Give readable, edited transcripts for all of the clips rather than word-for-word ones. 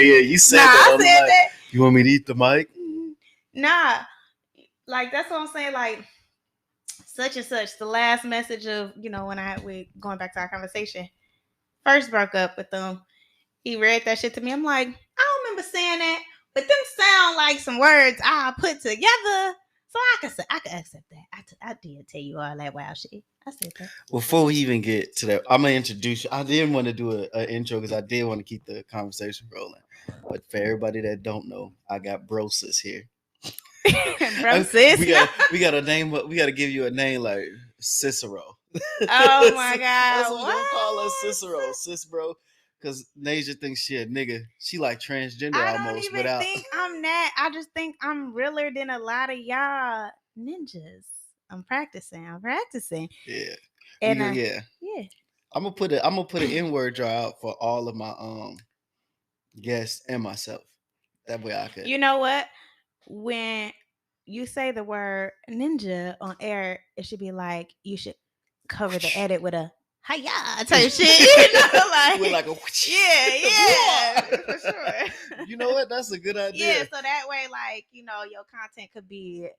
Yeah, you said Nah, that I on the said mic. that. You want me to eat the mic? Nah, like that's what I'm saying. Like such and such. The last message of when we going back to our conversation. First broke up with them. He read that shit to me. I'm like, I don't remember saying that, but them sound like some words I put together. So I could accept that. I did tell you all that wild shit. I said that. Before we even get to that, I'm gonna introduce you. I didn't want to do an intro because I did want to keep the conversation rolling. But for everybody that don't know, I got Brosis here. Bro, sis. We got a name. We got to give you a name like Cicero. Oh my That's god. what we gonna call her, Cicero, sis, bro. Because Nasia thinks she a nigga. She like transgender I don't almost, even without. think I'm that. I just think I'm realer than a lot of y'all ninjas. I'm practicing. Yeah, And yeah. yeah. I'm gonna put an N-word draw out for all of my guests and myself. That way I could. You know what? When you say the word ninja on air, it should be like you should cover the edit with a hiya type shit. With like a yeah, for sure. You know what? That's a good idea. Yeah, so that way, like your content could be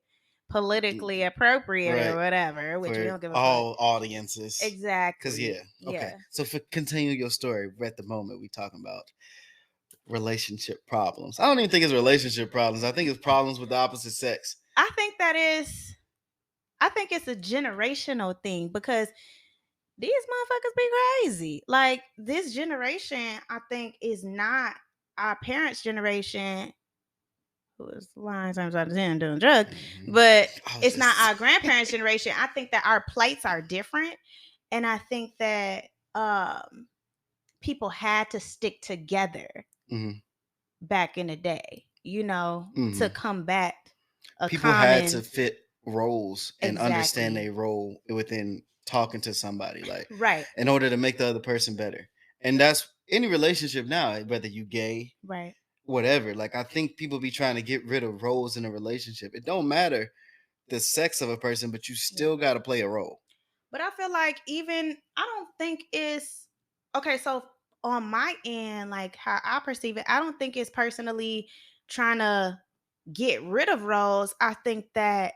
politically appropriate or whatever, which we don't give a all fuck. audiences. Exactly. Because okay. So for continue your story, at the moment we talking about relationship problems. I don't even think it's relationship problems. I think it's problems with the opposite sex. I think it's a generational thing because these motherfuckers be crazy. Like this generation, I think is not our parents' generation who was lying times out of 10 doing drugs, but it's not our grandparents' generation. I think that our plights are different. And I think that people had to stick together back in the day, to combat people had to fit roles and understand a role within talking to somebody, like right, in order to make the other person better. And that's any relationship now, whether you gay, right, whatever. Like I think people be trying to get rid of roles in a relationship. It don't matter the sex of a person, but you still got to play a role. But I feel like even I don't think it's okay. So on my end, like how I perceive it, I don't think it's personally trying to get rid of roles. I think that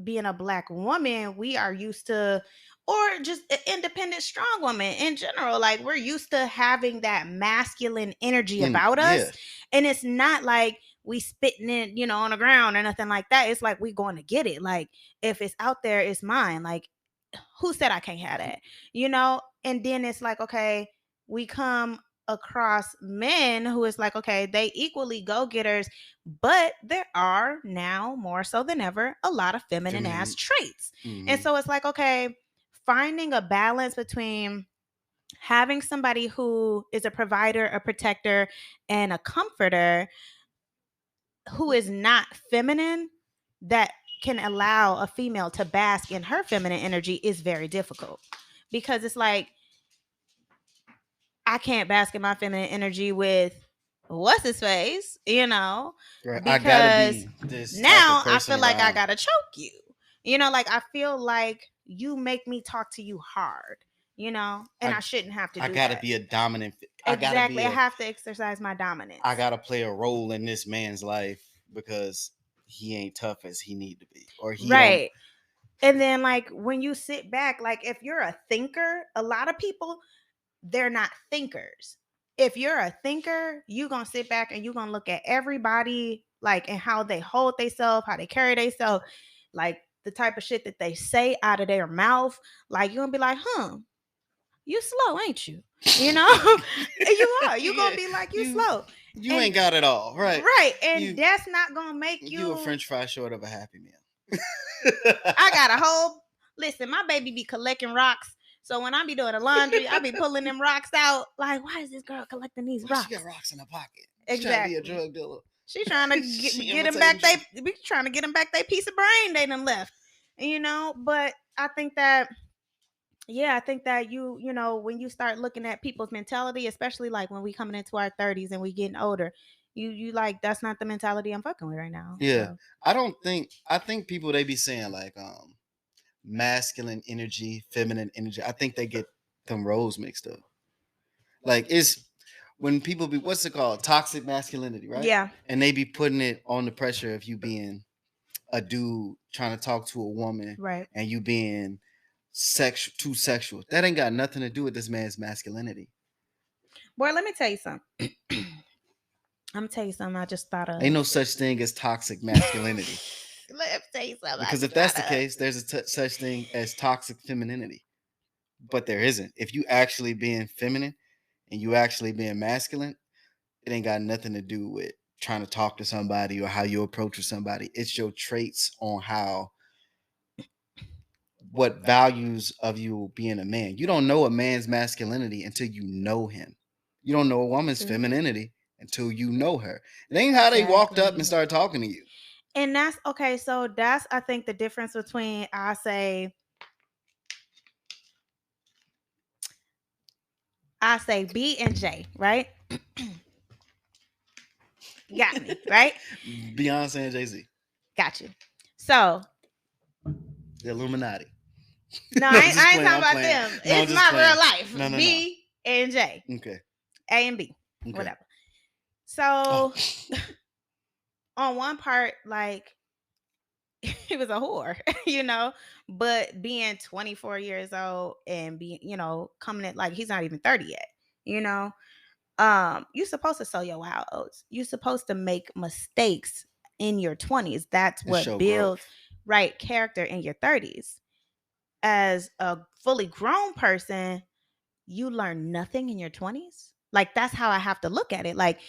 being a Black woman, we are used to, or just an independent, strong woman in general, like we're used to having that masculine energy about us. And it's not like we spitting it, on the ground or nothing like that. It's like we going to get it. Like if it's out there, it's mine. Like who said I can't have that? And then it's like, okay, we come across men who is like, okay, they equally go getters, but there are now more so than ever a lot of feminine ass traits. And so it's like, okay, finding a balance between having somebody who is a provider, a protector, and a comforter who is not feminine, that can allow a female to bask in her feminine energy is very difficult, because it's like I can't bask in my feminine energy with what's his face, Right. because I gotta be this now I feel like I gotta choke you, like I feel like you make me talk to you hard, and I shouldn't have to do I gotta that. be a dominant. Exactly. I have to exercise my dominance. I gotta play a role in this man's life because he ain't tough as he need to be, or he right. And then like when you sit back, like if you're a thinker, a lot of people, they're not thinkers. If you're a thinker, you're gonna sit back and you're gonna look at everybody like and how they hold themselves, how they carry themselves, like the type of shit that they say out of their mouth. Like you're gonna be like, you slow, ain't you? You are. You're gonna be like, you slow. You ain't got it all, right? Right. And that's not gonna make you a French fry short of a Happy Meal. I got a whole listen, my baby be collecting rocks. So when I be doing the laundry, I be pulling them rocks out. Like, why is this girl collecting these rocks? She got rocks in her pocket. Exactly. She's trying to be a drug dealer. She trying to get them back. We trying to get them back. They piece of brain they done left. But I think that. Yeah, I think that when you start looking at people's mentality, especially like when we coming into our 30s and we getting older, you like that's not the mentality I'm fucking with right now. Yeah, so. I think people they be saying like masculine energy, feminine energy. I think they get them roles mixed up. Like when people be, what's it called, toxic masculinity, right? Yeah. And they be putting it on the pressure of you being a dude trying to talk to a woman, Right. and you being too sexual. That ain't got nothing to do with this man's masculinity. Boy, let me tell you something. I'm gonna tell you something. I just thought of. Ain't no such thing as toxic masculinity. Let me tell you something. I Because if just that's thought the of. case, there's such thing as toxic femininity. But there isn't. If you actually being feminine and you actually being masculine, it ain't got nothing to do with trying to talk to somebody or how you approach with somebody. It's your traits on how, what values of you being a man. You don't know a man's masculinity until you know him. You don't know a woman's True. femininity until you know her. It ain't how they walked up and Exactly. started talking to you. And that's okay. So that's, I think, the difference between, I say B and J, right? Got me, right? Beyonce and Jay-Z. Got you. So The Illuminati. no, No, I'm I just ain't playing. talking I'm about playing. them. No, I'm It's just my playing. real life. No. B and J. Okay. A and B. Okay. Whatever. Oh. So on one part, like, he was a whore, but being 24 years old and being, coming in, like, he's not even 30 yet, you know. You're supposed to sow your wild oats. You're supposed to make mistakes in your 20s. That's And what show builds growth. right character in your 30s. As a fully grown person, you learn nothing in your 20s. Like, that's how I have to look at it. Like,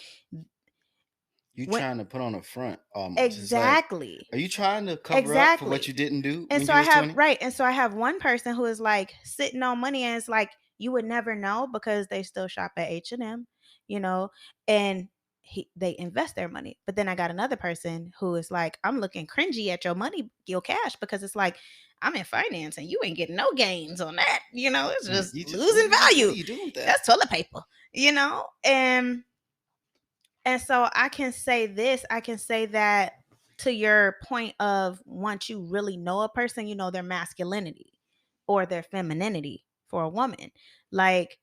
You when trying to put on a front almost. It's like, exactly. are you trying to cover up for what Exactly. you didn't do And when so you I was have 20? right. And so I have one person who is like sitting on money, and it's like you would never know because they still shop at H&M, you know, and they invest their money. But then I got another person who is like, I'm looking cringy at your money, your cash, because it's like, I'm in finance and you ain't getting no gains on that. It's Man, just you just losing what are value. you doing with that? That's toilet paper, and so I can say this, I can say that, to your point of, once you really know a person, you know their masculinity or their femininity for a woman. Like,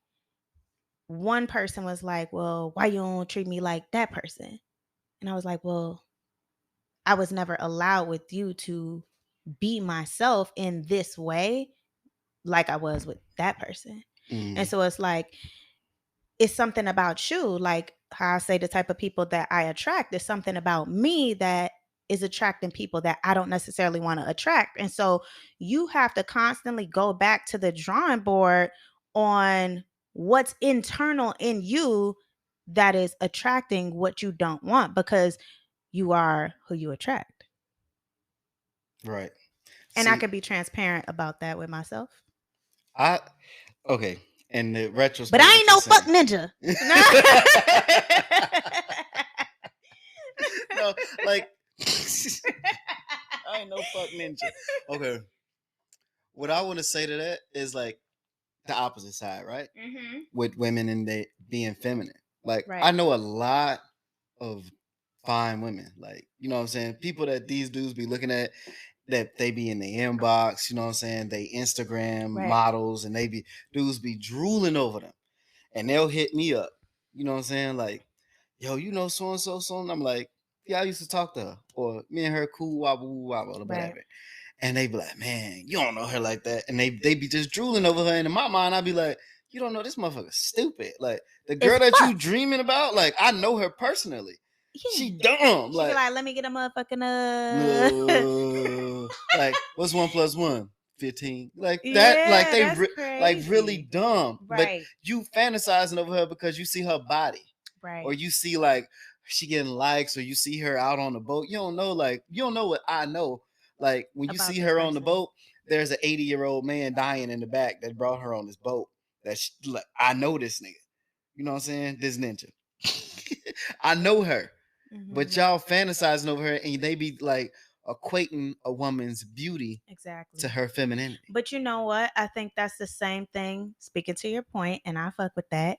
one person was like, well, why you don't treat me like that person? And I was like, well, I was never allowed with you to be myself in this way like I was with that person. And so it's like, it's something about you, like how I say the type of people that I attract. There's something about me that is attracting people that I don't necessarily want to attract. And so you have to constantly go back to the drawing board on what's internal in you that is attracting what you don't want, because you are who you attract. Right. And I See, can be transparent about that with myself. I okay. In the But retrospect, I what ain't you're no fuck saying. ninja. No, like I ain't no fuck ninja. Okay. What I want to say to that is like the opposite side, right? Mm-hmm. With women and they being feminine. Like Right. I know a lot of fine women. Like, you know what I'm saying? People that these dudes be looking at, that they be in the inbox, you know what I'm saying? They Instagram Right. models, and they be dudes be drooling over them. And they'll hit me up. You know what I'm saying? Like, yo, you know so and so, so, and I'm like, yeah, I used to talk to her. Or me and her cool wobble wobble or Right. whatever. And they be like, man, you don't know her like that. And they be just drooling over her. And in my mind, I'd be like, you don't know this motherfucker stupid. Like the girl It's that you fuck. dreaming about, like I know her personally. She Yeah. dumb. She be Like, like, let me get a motherfucking like what's 1 + 1? 15. Like that. Like Yeah, they that's like really crazy. dumb. But Right. you fantasizing over her because you see her body, Right. or you see like she getting likes, or you see her out on the boat. You don't know, like you don't know what I know. Like when you About see this her on the person. boat, there's an 80-year-old man dying in the back that brought her on this boat. Like I know this nigga. You know what I'm saying? This ninja. I know her. But Mm-hmm. y'all fantasizing over her, and they be like equating a woman's beauty Exactly. to her femininity. But you know what? I think that's the same thing, speaking to your point, and I fuck with that.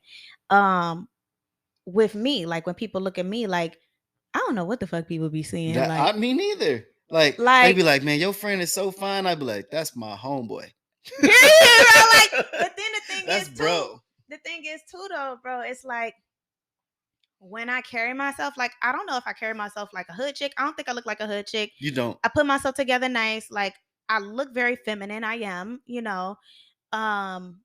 With me, like when people look at me, like, I don't know what the fuck people be seeing. That I Like, mean neither. Like they be like, man, your friend is so fine. I'd be like, that's my homeboy. period, bro. Like, but then the thing That's is too, bro. though, bro, it's like, When I carry myself, like, I don't know if I carry myself like a hood chick. I don't think I look like a hood chick. You don't. I put myself together nice. Like, I look very feminine. I am, you know. Um,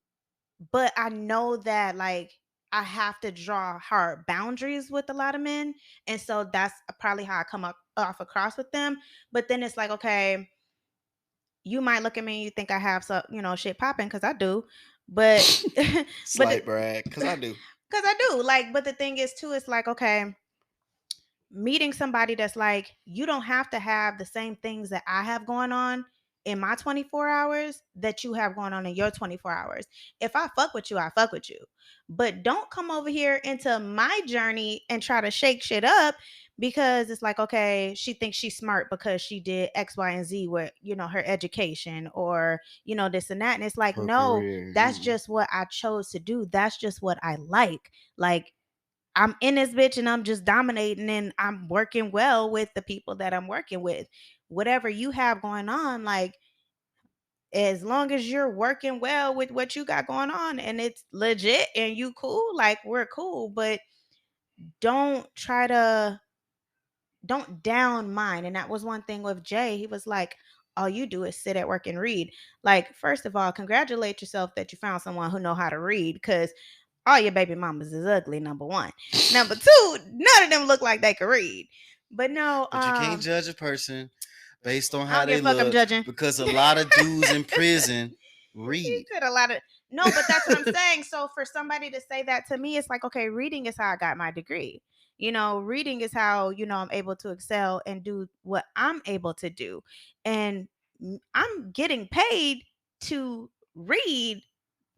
but I know that, like, I have to draw hard boundaries with a lot of men. And so that's probably how I come up off across with them. But then it's like, okay, you might look at me and you think I have some, shit popping because I do. But but Slight brag, because I do. because I do. Like, but the thing is too, it's like, okay, meeting somebody that's like, you don't have to have the same things that I have going on in my 24 hours that you have going on in your 24 hours. If I fuck with you, I fuck with you. But don't come over here into my journey and try to shake shit up because it's like, okay, she thinks she's smart because she did X, Y, and Z with, her education or, this and that. And it's like, Her no, career. that's just what I chose to do. That's just what I like. Like, I'm in this bitch and I'm just dominating and I'm working well with the people that I'm working with. Whatever you have going on, like, as long as you're working well with what you got going on and it's legit and you cool, like, we're cool, but don't try to don't down mine. And that was one thing with Jay. He was like, all you do is sit at work and read. Like, first of all, congratulate yourself that you found someone who know how to read, because all your baby mamas is ugly, number one. Number two, none of them look like they can read. But no, But you can't judge a person based on I how don't give they a fuck, I'm look, judging. because a lot of dudes in prison He read. said a lot of no, but that's what I'm saying. So for somebody to say that to me, it's like, okay, reading is how I got my degree. Reading is how, I'm able to excel and do what I'm able to do. And I'm getting paid to read,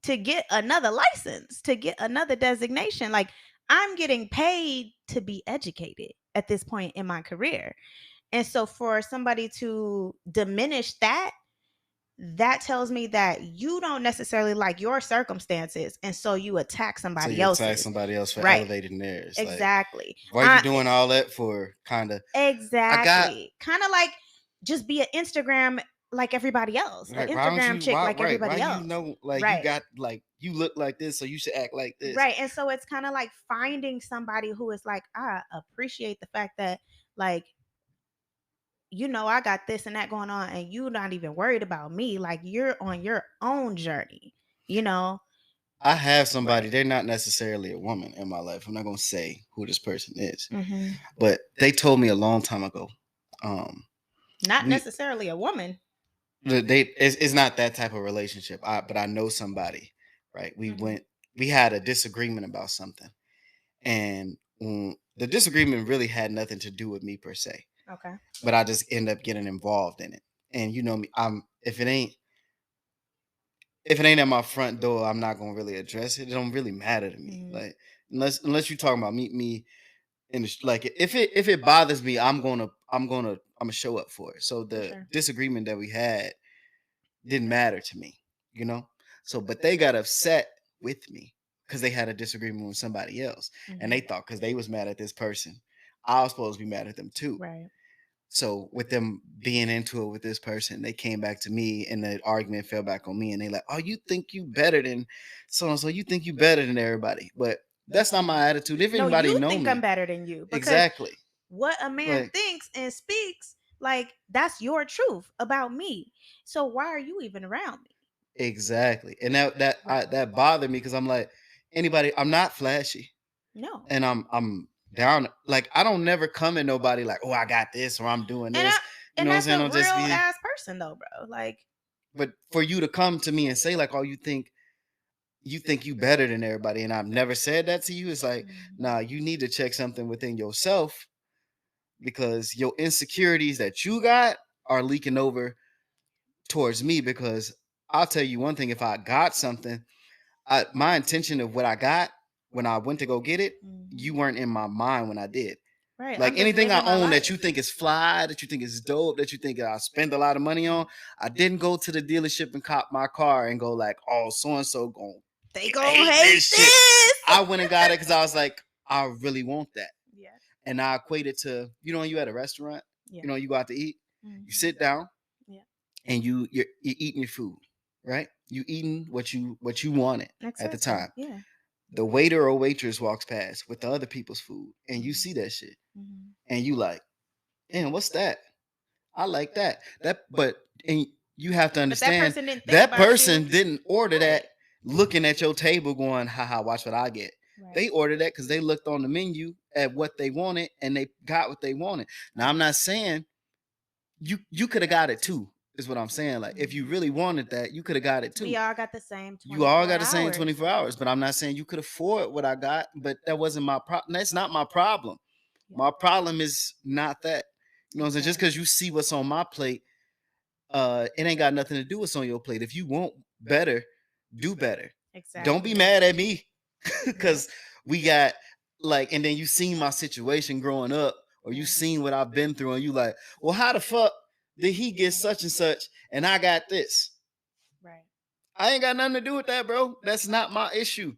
to get another license, to get another designation. Like, I'm getting paid to be educated at this point in my career. And so for somebody to diminish that, that tells me that you don't necessarily like your circumstances, and so you attack So somebody you attack else's. somebody else for Right. elevating theirs. Like, Exactly. why are you doing all that for? Kind of. I got Exactly. Kind of like, just be an Instagram like everybody else, an like. Why don't Instagram you? chick Why like right? Why everybody you else. know? Like you Right. got like you look like this, so you should act like this. Right. And so it's kind of like finding somebody who is like, I appreciate the fact that, like, I got this and that going on, and you're not even worried about me. Like, you're on your own journey, you know? I have somebody. Right. They're not necessarily a woman in my life. I'm not gonna say who this person is, Mm-hmm. but they told me a long time ago. Um, Not we necessarily a woman. they it's not that type of relationship. But I know somebody, right? Mm-hmm. We had a disagreement about something, and the disagreement really had nothing to do with me per se, Okay. but I just end up getting involved in it. And you know me, I'm if it ain't at my front door, I'm not gonna really address it. It don't really matter to me. Mm-hmm. Like unless you're talking about meet me in the like if it bothers me, I'm gonna show up for it. So For the sure. disagreement that we had didn't matter to me, you know. So but they got upset with me because they had a disagreement with somebody else, and they Mm-hmm. thought because they was mad at this person, I was supposed to be mad at them too. Right. So with them being into it with this person, they came back to me and the argument fell back on me and they like, oh, you think you better than so and so, you think you better than everybody. But that's not my attitude. If No, anybody you know think I'm me, better than you, because exactly. what a man Like thinks and speaks, like, that's your truth about me. So why are you even around me? exactly. And Right. that bothered me because I'm like, anybody, I'm not flashy. No. And I'm down. Like I don't never come at nobody like, oh, I got this or I'm doing And I, this. You and know what I'm that's saying? a I'm just real be ass person though, bro. Like, but for you to come to me and say like, oh, you think you better than everybody and I've never said that to you, it's like, nah, mhm. you need to check something within yourself because your insecurities that you got are leaking over towards me. Because I'll tell you one thing, if I got something, my intention of what I got when I went to go get it, you Mhm. weren't in my mind when I did. Right. Like I'm just anything I living my own that you life. think is fly, that you think is dope, that you think I spend a lot of money on, I didn't go to the dealership and cop my car and go like, oh, so and so going They hate gonna this hate shit. this. I went and got it because I was like, I really want that. Yeah. And I equate it to, when you at a restaurant, Yeah. you go out to eat, you Mhm. sit down Yeah. and you're eating your food, right? You eating what you wanted at the Exactly. time. Yeah. The waiter or waitress walks past with the other people's food, and you Mhm. see that shit, Mhm. and you like, and what's that? I like that. But and you have to But that understand person didn't think that about you. person didn't order that Right. looking at your table going, haha, watch what I get. Right. They ordered that because they looked on the menu at what they wanted and they got what they wanted. Now I'm Right. not saying you could have got it too, is what I'm saying. Like if you Mhm. really wanted that, you could have got it We too. all got the same You all 24 got the same hours. 24 hours, but I'm not saying you could afford what I got, but that wasn't my problem. That's not my problem. Yep. My problem is not that. You know what I'm saying? Just Exactly. because you see what's on my plate, it ain't got nothing to do with what's on your plate. If you want better, do better. Don't be Exactly. mad at me Yep. because we got like, and then you seen my situation growing up, or you Right. seen what I've been through, and you like, well, how the fuck did he get such and such, and I got this? Right. I ain't got nothing to do with that, bro. That's not my issue.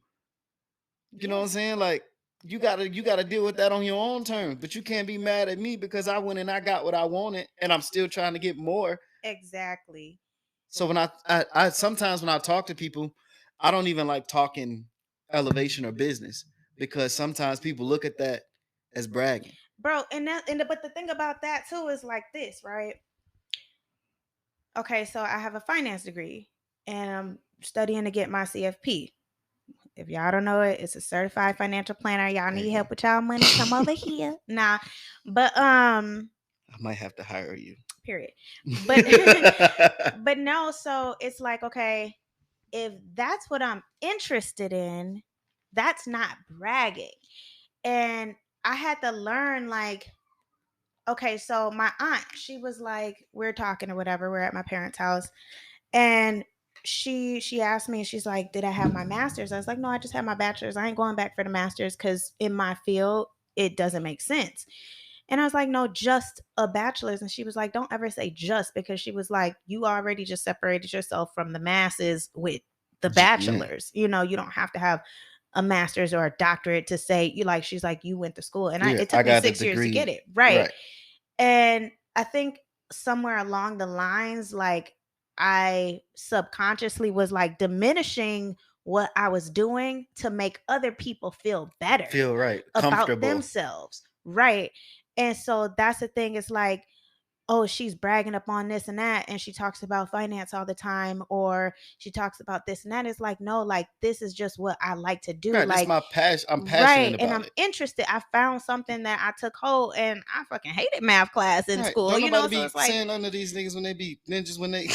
You know what Yeah. I'm saying? Like you gotta deal with that on your own terms. But you can't be mad at me because I went and I got what I wanted and I'm still trying to get more. Exactly. So when I sometimes when I talk to people, I don't even like talking elevation or business because sometimes people look at that as bragging. Bro, but the thing about that too is like this, right? Okay, so I have a finance degree and I'm studying to get my CFP. If y'all don't know it, it's a certified financial planner. Y'all There need you help with y'all money, come over here. Nah. But I might have to hire you. period. But but no, so it's like, okay, if that's what I'm interested in, that's not bragging. And I had to learn, like, okay, so my aunt, she was like, we're talking or whatever, we're at my parents' house, and she asked me, she's like, did I have my master's? I was like, no, I just had my bachelor's. I ain't going back for the master's because in my field it doesn't make sense. And I was like, no, just a bachelor's. And she was like, don't ever say just, because she was like, you already just separated yourself from the masses with the Yeah, bachelor's. You know, you don't have to have a master's or a doctorate to say you, like, she's like, you went to school. And yeah. it I took me got a 6 years to get degree. it. Right. Right. And I think somewhere along the lines, like, I subconsciously was like diminishing what I was doing to make other people feel better Feel right. about Comfortable. themselves. Right. And so that's the thing. It's like, oh, she's bragging up on this and that, and she talks about finance all the time, or she talks about this and that. It's like, no, like, this is just what I like to do. Right. This is Like, my passion. I'm passionate right. And about I'm it. interested. I found something that I took hold, and I fucking hated math class in Right. school, Don't you nobody know? So be it's like, saying none of these niggas when they be ninjas when they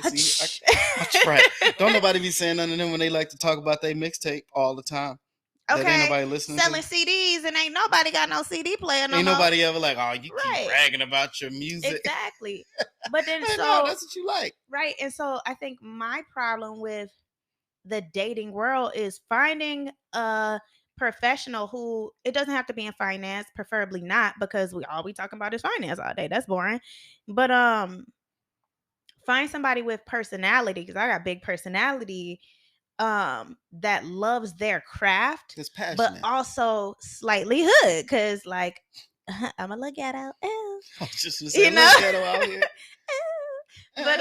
I see hutch. I try. Don't nobody be saying none of them when they like to talk about their mixtape all the time. That ain't Okay. nobody listening to. Selling CDs, and ain't nobody got no CD player no Ain't more. nobody ever like, oh, you keep Right. bragging about your music. Exactly. But then, Hey, no, so, that's what you like. right. And so I think my problem with the dating world is finding a professional who, it doesn't have to be in finance, preferably not, because we all we talking about is finance all day. That's boring. But find somebody with personality, because I got big personality, that loves their craft, That's but passionate. also slightly hood, because like, I'm a look at out, I was just gonna say a you little know. ghetto out here. But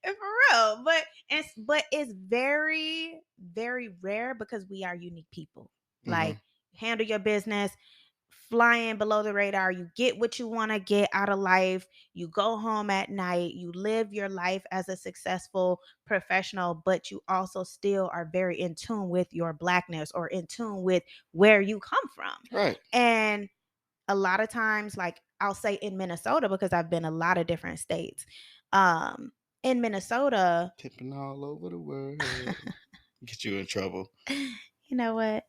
for real, but it's very, very rare, because we are unique people. Hmm. Like, handle your business, flying below the radar. You get what you want to get out of life. You go home at night. You live your life as a successful professional, but you also still are very in tune with your blackness, or in tune with where you come from. Right. And a lot of times, like, I'll say in Minnesota, because I've been a lot of different states. In Minnesota, Tipping all over the world. Get you in trouble. you know what?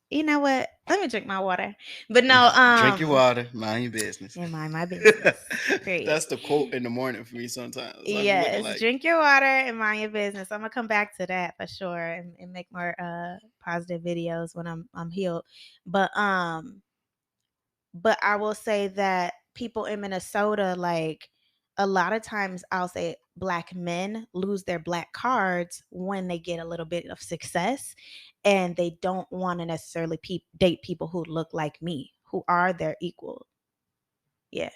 You know what? Let me drink my water. But no, Drink your water. Mind your business. and mind my business. Period. That's the quote in the morning for me sometimes. I'll be looking Yes, like, drink your water and mind your business. I'm gonna come back to that for sure, and make more positive videos when I'm healed. But I will say that people in Minnesota, like, a lot of times I'll say black men lose their black cards when they get a little bit of success, and they don't want to necessarily date people who look like me, who are their equal. Yeah.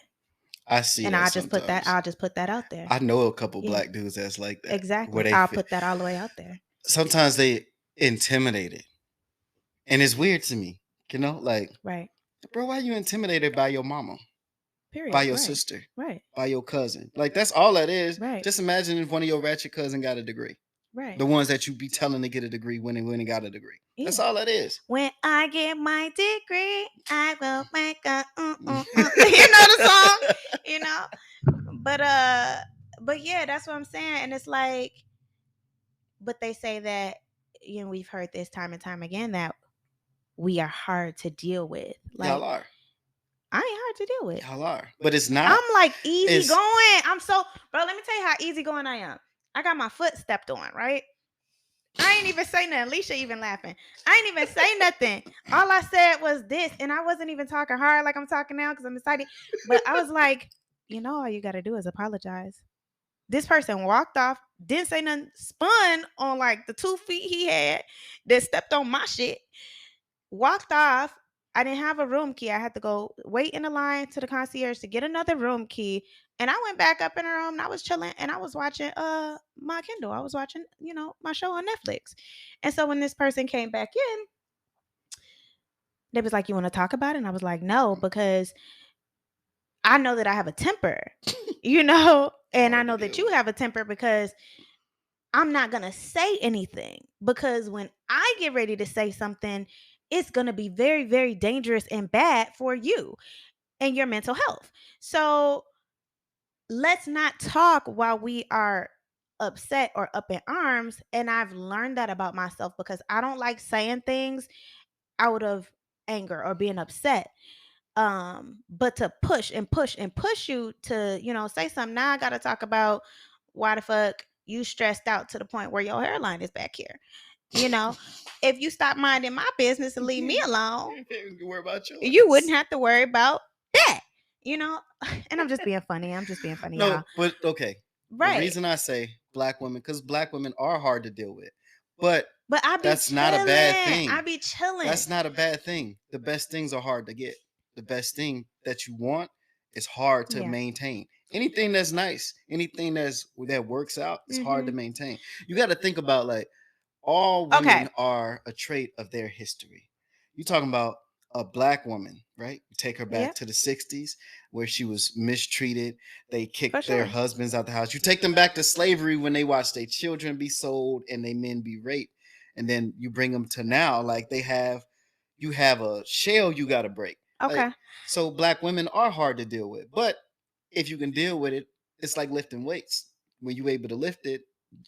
I see And that I'll sometimes. just put that out there. I know a couple Yeah. black dudes that's like that. Where Exactly. they I'll fit. put that all the way out there. sometimes they intimidate it. And it's weird to me, like, Right. bro, why you intimidated by your mama, by Period. your Right. sister, Right. by your cousin? Like, that's all that is. Right. Just imagine if one of your ratchet cousin got a degree. Right. The ones that you be telling to get a degree when they got a degree. That's Yeah. all that is. When I get my degree, I will make a you know the song, you know. But yeah, that's what I'm saying. And it's like, but they say that, we've heard this time and time again that we are hard to deal with. Y'all Like, are. I ain't hard to deal with. Y'all are. But it's not. I'm like easy It's going. Bro, let me tell you how easy going I am. I got my foot stepped on, right? I ain't even say nothing. Alicia even laughing. I ain't even say nothing. All I said was this, and I wasn't even talking hard like I'm talking now because I'm excited. But I was like, all you got to do is apologize. This person walked off, didn't say nothing, spun on like the 2 feet he had, that stepped on my shit, walked off. I didn't have a room key. I had to go wait in the line to the concierge to get another room key. And I went back up in the room and I was chilling and I was watching my Kindle. I was watching, my show on Netflix. And so when this person came back in, they was like, "You want to talk about it?" And I was like, "No, because I know that I have a temper, and I hard to know that deal you with. have a temper because I'm not going to say anything, because when I get ready to say something, it's going to be very, very dangerous and bad for you and your mental health. So let's not talk while we are upset or up in arms." And I've learned that about myself because I don't like saying things out of anger or being upset. But to push and push and push you to, say something. Now I got to talk about why the fuck you stressed out to the point where your hairline is back here. You know, if you stop minding my business and leave me alone, You worry about you yours. wouldn't have to worry about that. You know, and I'm just being funny. I'm just being funny, No, y'all. but okay. The Right. reason I say black women, because black women are hard to deal with. But But I be that's not a bad chilling. I thing. be chilling. That's not a bad thing. The best things are hard to get. The best thing that you want is hard to Yeah. maintain. Anything that's nice, anything that works out is hard to Mhm. maintain. You got to think about, like, all Okay. women are a trait of their history. You talking about a black woman, right? You take her back Yep. to the 60s where she was mistreated. They For kicked their sure. husbands out the house. You take them back to slavery when they watched their children be sold and their men be raped. And then you bring them to now, like, you have a shell you got to break. Like, Okay. so black women are hard to deal with. But if you can deal with it, it's like lifting weights. When you're able to lift it,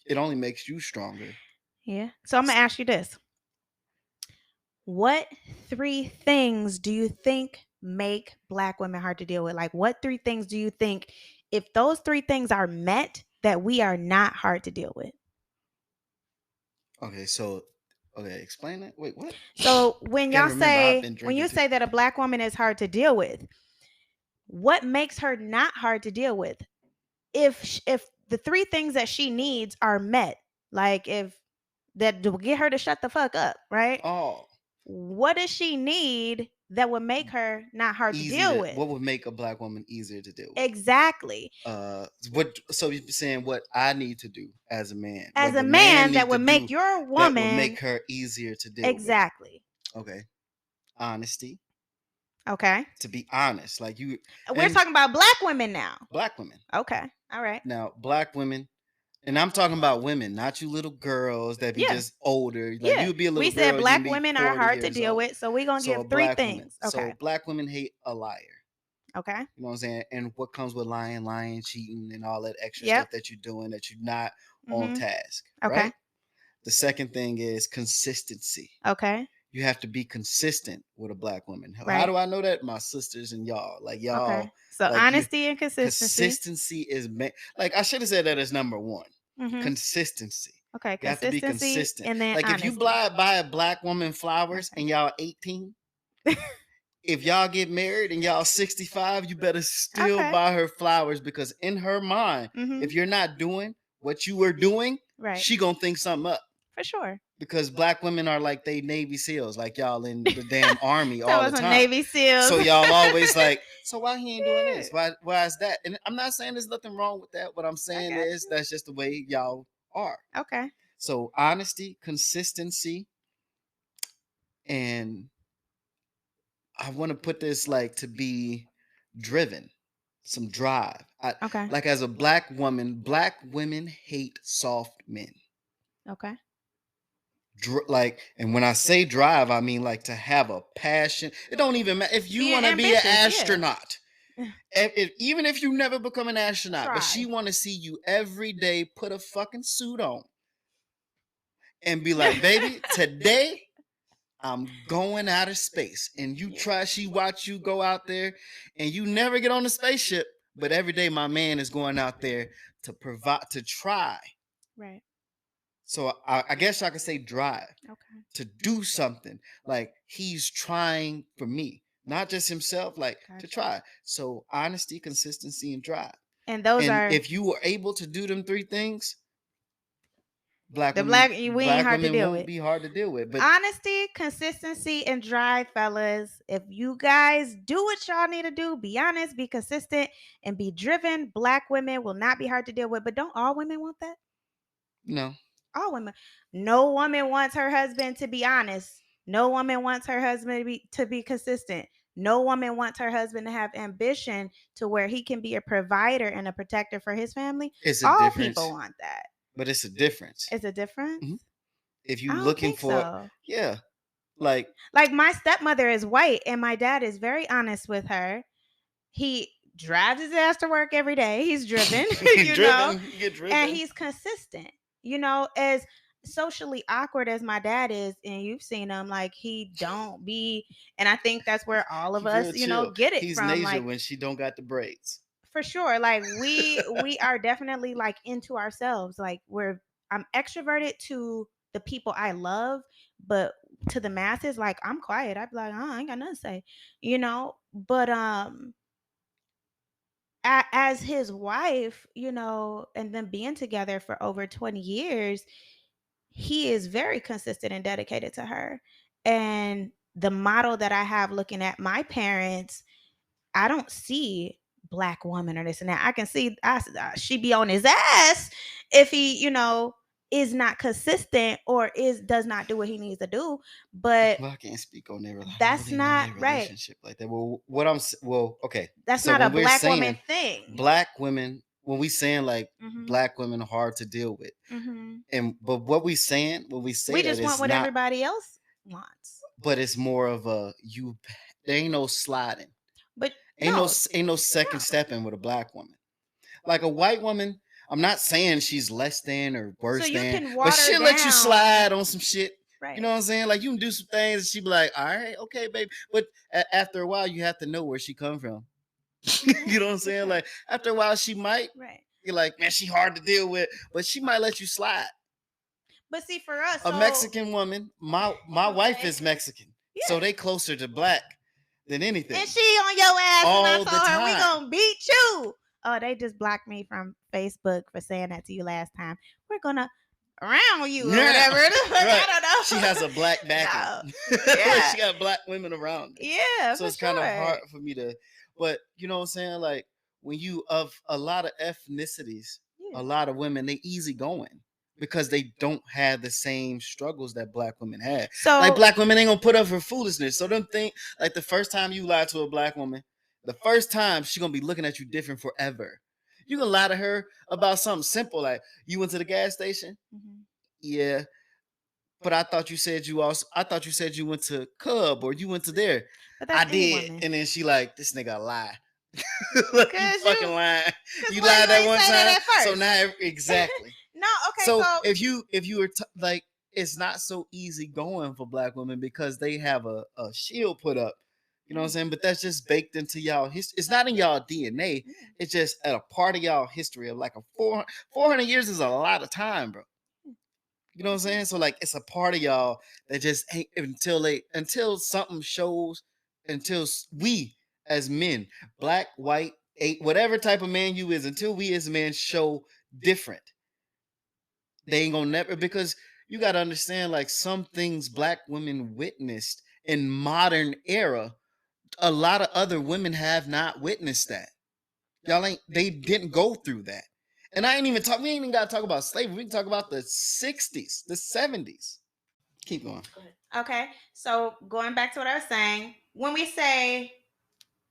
it only makes you stronger. Yeah. So I'm gonna ask you this. What three things do you think make black women hard to deal with? Like, what three things do you think, if those three things are met, that we are not hard to deal with? Okay, so explain that. Wait, what? So I gotta remember, I've been when drinking you too. say that a black woman is hard to deal with, what makes her not hard to deal with? If the three things that she needs are met, like if that to get her to shut the fuck up, right? Oh, What does she need that would make her not hard to easy deal to with? what would make a black woman easier to deal with? Exactly. What? So you're saying what I need to do as a man, As what a the man man, that need to would do make your that would make woman. her easier to deal with? Exactly. Okay, honesty. Okay. To be honest, like you We're and talking about black women now. black women. Okay. All right. Now, black women, and I'm talking about women, not you little girls that be Yeah. just older. Like, Yeah. you would be a We little said girl, you can black be women are 40 hard to years deal old. with. So we're going to So give a three black woman. things. So Okay. black women hate a liar. Okay. You know what I'm saying? And what comes with lying, cheating, and all that extra Yep. stuff that you're doing that you're not on Mhm. task, Okay. right? The second thing is consistency. Okay. You have to be consistent with a black woman. How Right. do I know that? My sisters and y'all, like y'all, Okay. So like you, honesty and consistency. consistency is like I should have said that as number one. Mhm. Consistency. Okay. You have to be Consistency consistent. and then Like, if you honesty. buy a black woman flowers Okay. and y'all 18, if y'all get married and y'all 65, you better still Okay. buy her flowers, because in her mind, Mhm. if you're not doing what you were doing, Right. she gonna think something up. For sure. Because black women are like they Navy SEALs, like y'all in the damn army That all the was some time. Navy SEALs. So y'all always like, so why he ain't doing Yeah. this? Why is that? And I'm not saying there's nothing wrong with that. What I'm I saying got is you. that's just the way y'all are. Okay. So honesty, consistency, and I want to put this like to be driven, some drive. Okay. Like as a black woman, black women hate soft men. Okay. Like, and when I say drive, I mean like to have a passion. It don't even matter if you Being want to be an ambitious, yeah. astronaut. Even if you never become an astronaut, but she Try. want to see you every day put a fucking suit on and be like, baby, today I'm going out of space. And you Yeah. try, she watch you go out there and you never get on the spaceship. But every day my man is going out there to provide, to try. Right. So I guess I could say drive Okay. to do something. Like he's trying for me, not just himself, like to Gotcha. try. So honesty, consistency, and drive. And those And are if you were able to do them three things, black the women, we ain't hard to deal won't with. be hard to deal with. But Honesty, consistency, and drive, fellas. If you guys do what y'all need to do, be honest, be consistent, and be driven, black women will not be hard to deal with. But don't all women want that? no, All women. No woman wants her husband to be honest. No woman wants her husband to be consistent. No woman wants her husband to have ambition to where he can be a provider and a protector for his family. it's a All people difference. want that. But it's a difference. Is a difference? Mhm. If I you don't looking think for, so. yeah, like Like my stepmother is white and my dad is very honest with her. He drives his ass to work every day. He's driven, you know, driven, you get and driven. he's consistent. As socially awkward as my dad is, and you've seen him, like he don't be, and I think that's where all of He real us, chill. get it He's from. Nasia Like when she don't got the braids. for sure, like we are definitely like into ourselves. Like I'm extroverted to the people I love, but to the masses, like I'm quiet. I'd be like, oh, I ain't got nothing to say, But as his wife, and then being together for over 20 years, he is very consistent and dedicated to her. And the model that I have looking at my parents, I don't see black woman or this and that. I can see she be on his ass if he, is not consistent or does not do what he needs to do. But Well, I can't speak on their. I don't that's really know not their right. relationship like that. Well, well, okay. That's So not a when we're black woman saying thing. black women, when we saying like Mhm. black women are hard to deal with, Mhm. and but what we saying when we say We that just want is what not, everybody else wants. but it's more of a you. There ain't no sliding. But no, Ain't no second no. stepping with a black woman. Like a white woman, I'm not saying she's less than or So worse you than, can but water she'll let you down, slide on some shit. You know right? what I'm saying? Like you can do some things, and she be like, "All right, okay, babe." But after a while, you have to know where she come from. You know Right, what I'm for saying? sure. Like after a while, she might. Right. You're like, man, she hard to deal with, but she might let you slide. But see, for us, A so Mexican woman, my wife okay, is Mexican, so yeah. they closer to black than And anything. she on your ass, and I All the told her we time. gonna beat you. Oh, they just blocked me from Facebook for saying that to you last time. We're gonna round you or Yeah, whatever. right. I She don't has know. a black backing. No. Like Yeah. she got black women around her. Yeah, So for it's kind of sure. hard for me to, but you know what I'm saying? Like when you of a lot of ethnicities, Yeah. a lot of women, they easy going because they don't have the same struggles that black women had. Like So black women ain't gonna put up for foolishness. So them think like the first time you lie to a black woman, the first time she gonna be looking at you different forever. You can lie to her about something simple like you went to the gas station. mhm. Yeah, but I thought you said you went to Cub or you went to there. But I that's any did. woman. And then she like, this nigga lie. Like you Cause fucking lying. cause You why lied you that ain't one say time. that So at now first? exactly. No, okay, So so if you were like, it's not so easy going for black women because they have a shield put up. You know what I'm saying? But that's just baked into y'all history. It's not in y'all DNA. yeah. It's just at a part of y'all history of like a 400 years is a lot of time, bro. You know what I'm saying? So like it's a part of y'all that just ain't until something shows until we as men, black, white, eight, whatever type of man you is, until we as men show different, they ain't gonna never because you gotta understand like some things black women witnessed in modern era, a lot of other women have not witnessed that. Y'all ain't they didn't go through that. And I ain't even talk. We ain't even got to talk about slavery. We can talk about the '60s, the '70s. Keep going. Okay, so going back to what I was saying, when we say,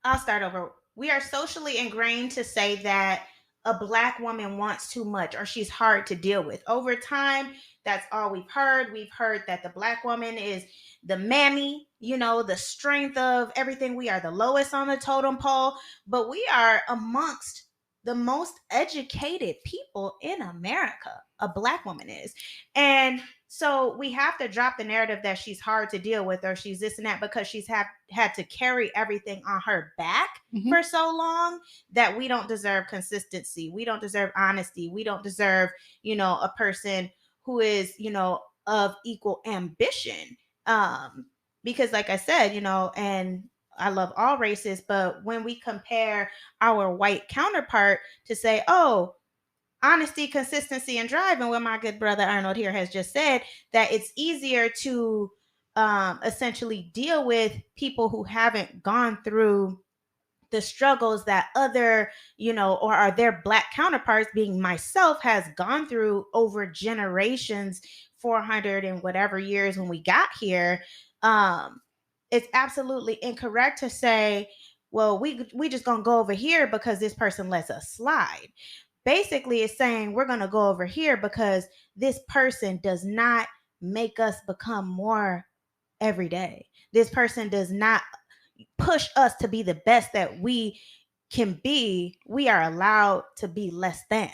I'll start over. We are socially ingrained to say that a black woman wants too much or she's hard to deal with. Over time, that's all we've heard. We've heard that the black woman is the mammy, the strength of everything. We are the lowest on the totem pole, but we are amongst the most educated people in America. A black woman is. And so we have to drop the narrative that she's hard to deal with or she's this and that because she's had to carry everything on her back for so long that we don't deserve consistency. We don't deserve honesty. We don't deserve, a person who is, of equal ambition. Because like I said, and I love all races, but when we compare our white counterpart to say, oh, honesty, consistency, and drive, and what my good brother Arnold here has just said, that it's easier to essentially deal with people who haven't gone through the struggles that other, or are their black counterparts, being myself, has gone through over generations, 400 and whatever years when we got here. It's absolutely incorrect to say, well, we just gonna go over here because this person lets us slide. Basically, it's saying we're gonna go over here because this person does not make us become more every day. This person does not push us to be the best that we can be. We are allowed to be less than.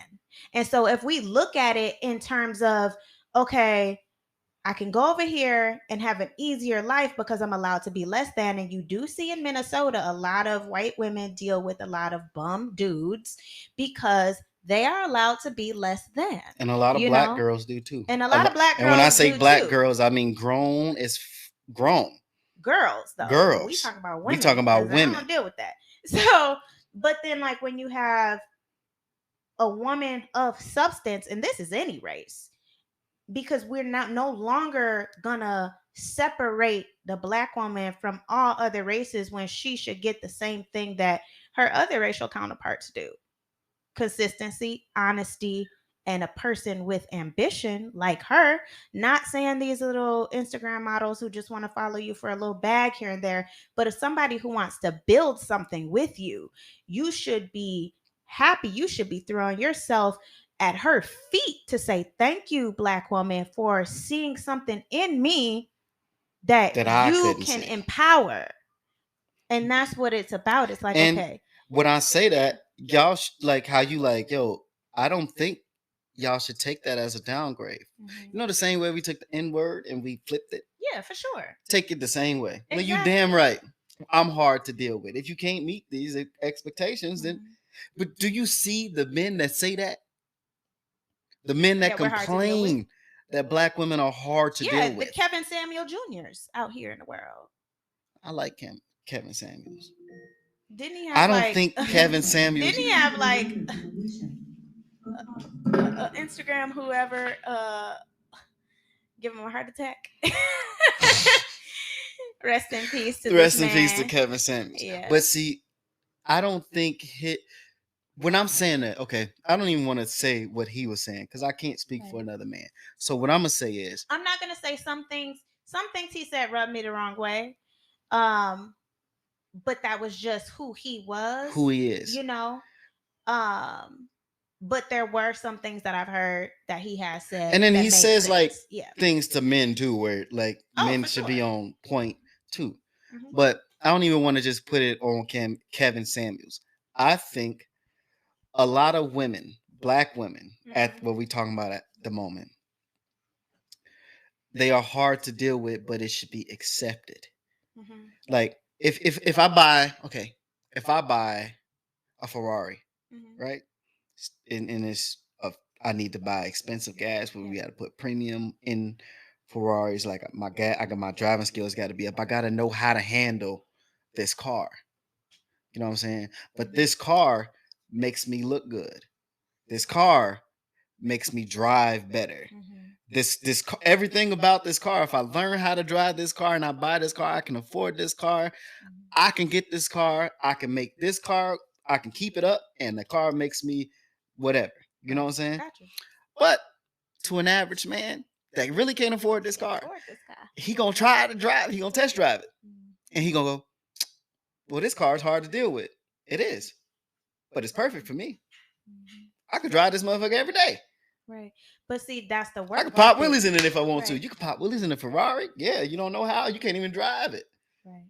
And so if we look at it in terms of, okay, I can go over here and have an easier life because I'm allowed to be less than. And you do see in Minnesota a lot of white women deal with a lot of bum dudes because they are allowed to be less than, And a lot of you black know? girls do too. And a lot of black And when I girls say do black too. girls, I mean grown is grown Girls, though. We girls. talking about We women talking about because I women. don't deal with that. So, but then like when you have a woman of substance, and this is any race, because we're not no longer gonna separate the black woman from all other races when she should get the same thing that her other racial counterparts do: consistency, honesty, and a person with ambition like her. Not saying these little Instagram models who just want to follow you for a little bag here and there, but if somebody who wants to build something with you, you should be happy. You should be throwing yourself at her feet to say, thank you, black woman, for seeing something in me that That I you couldn't can see. empower. And that's what it's about. It's like, And okay. when I say that, y'all like how you like, yo, I don't think y'all should take that as a downgrade. You know, the same way we took the N word and we flipped it. Yeah, for sure. Take it the same way. No, you Exactly. damn right. I'm hard to deal with. If you can't meet these expectations, then. But do you see the men that say that? The men that That we're hard to deal with. complain that black women are hard to Yeah, deal the with. Kevin Samuel Juniors out here in the world. I like him, Kevin Samuels. Didn't he I have don't like? think Kevin Samuels. Didn't he have like Instagram whoever give him a heart attack? Rest in peace to Rest this in peace to man. Kevin Samuels. Yeah. But see, I don't think when I'm saying that, okay, I don't even want to say what he was saying because I can't speak for another man. So what I'm gonna say is, I'm not gonna say some things. Some things he said rubbed me the wrong way. Um, but that was just who he was. who he is. Um, but there were some things that I've heard that he has said, And then that he made says sense. like Yeah. things to men too, where like men for should sure. be on point too. Mhm. But I don't even want to just put it on Kevin Samuels. I think a lot of women, black women, at what we talking about at the moment, they are hard to deal with, but it should be accepted. Like if I buy, okay, if I buy a Ferrari, right, and it's I need to buy expensive gas, where we got to put premium in Ferraris. Like my gas, I got my driving skills got to be up. I got to know how to handle this car. You know what I'm saying? But this car makes me look good. This car makes me drive better. This everything about this car. If I learn how to drive this car and I buy this car, I can afford this car. I can get this car. I can make this car. I can keep it up, and the car makes me whatever. You know what I'm saying? Got you. But to an average man that really can't afford this Can't car, afford this guy. he gonna try to drive. He gonna test drive it, Mm. and he gonna go, "Well, this car is hard to deal with. It is, but it's perfect for me. Mhm. I could drive this motherfucker every day. Right. But see, that's the I work could pop part that wheelies in it if I want to. right. You could pop wheelies in a Ferrari. Yeah, you don't know how. You can't even drive it. Right.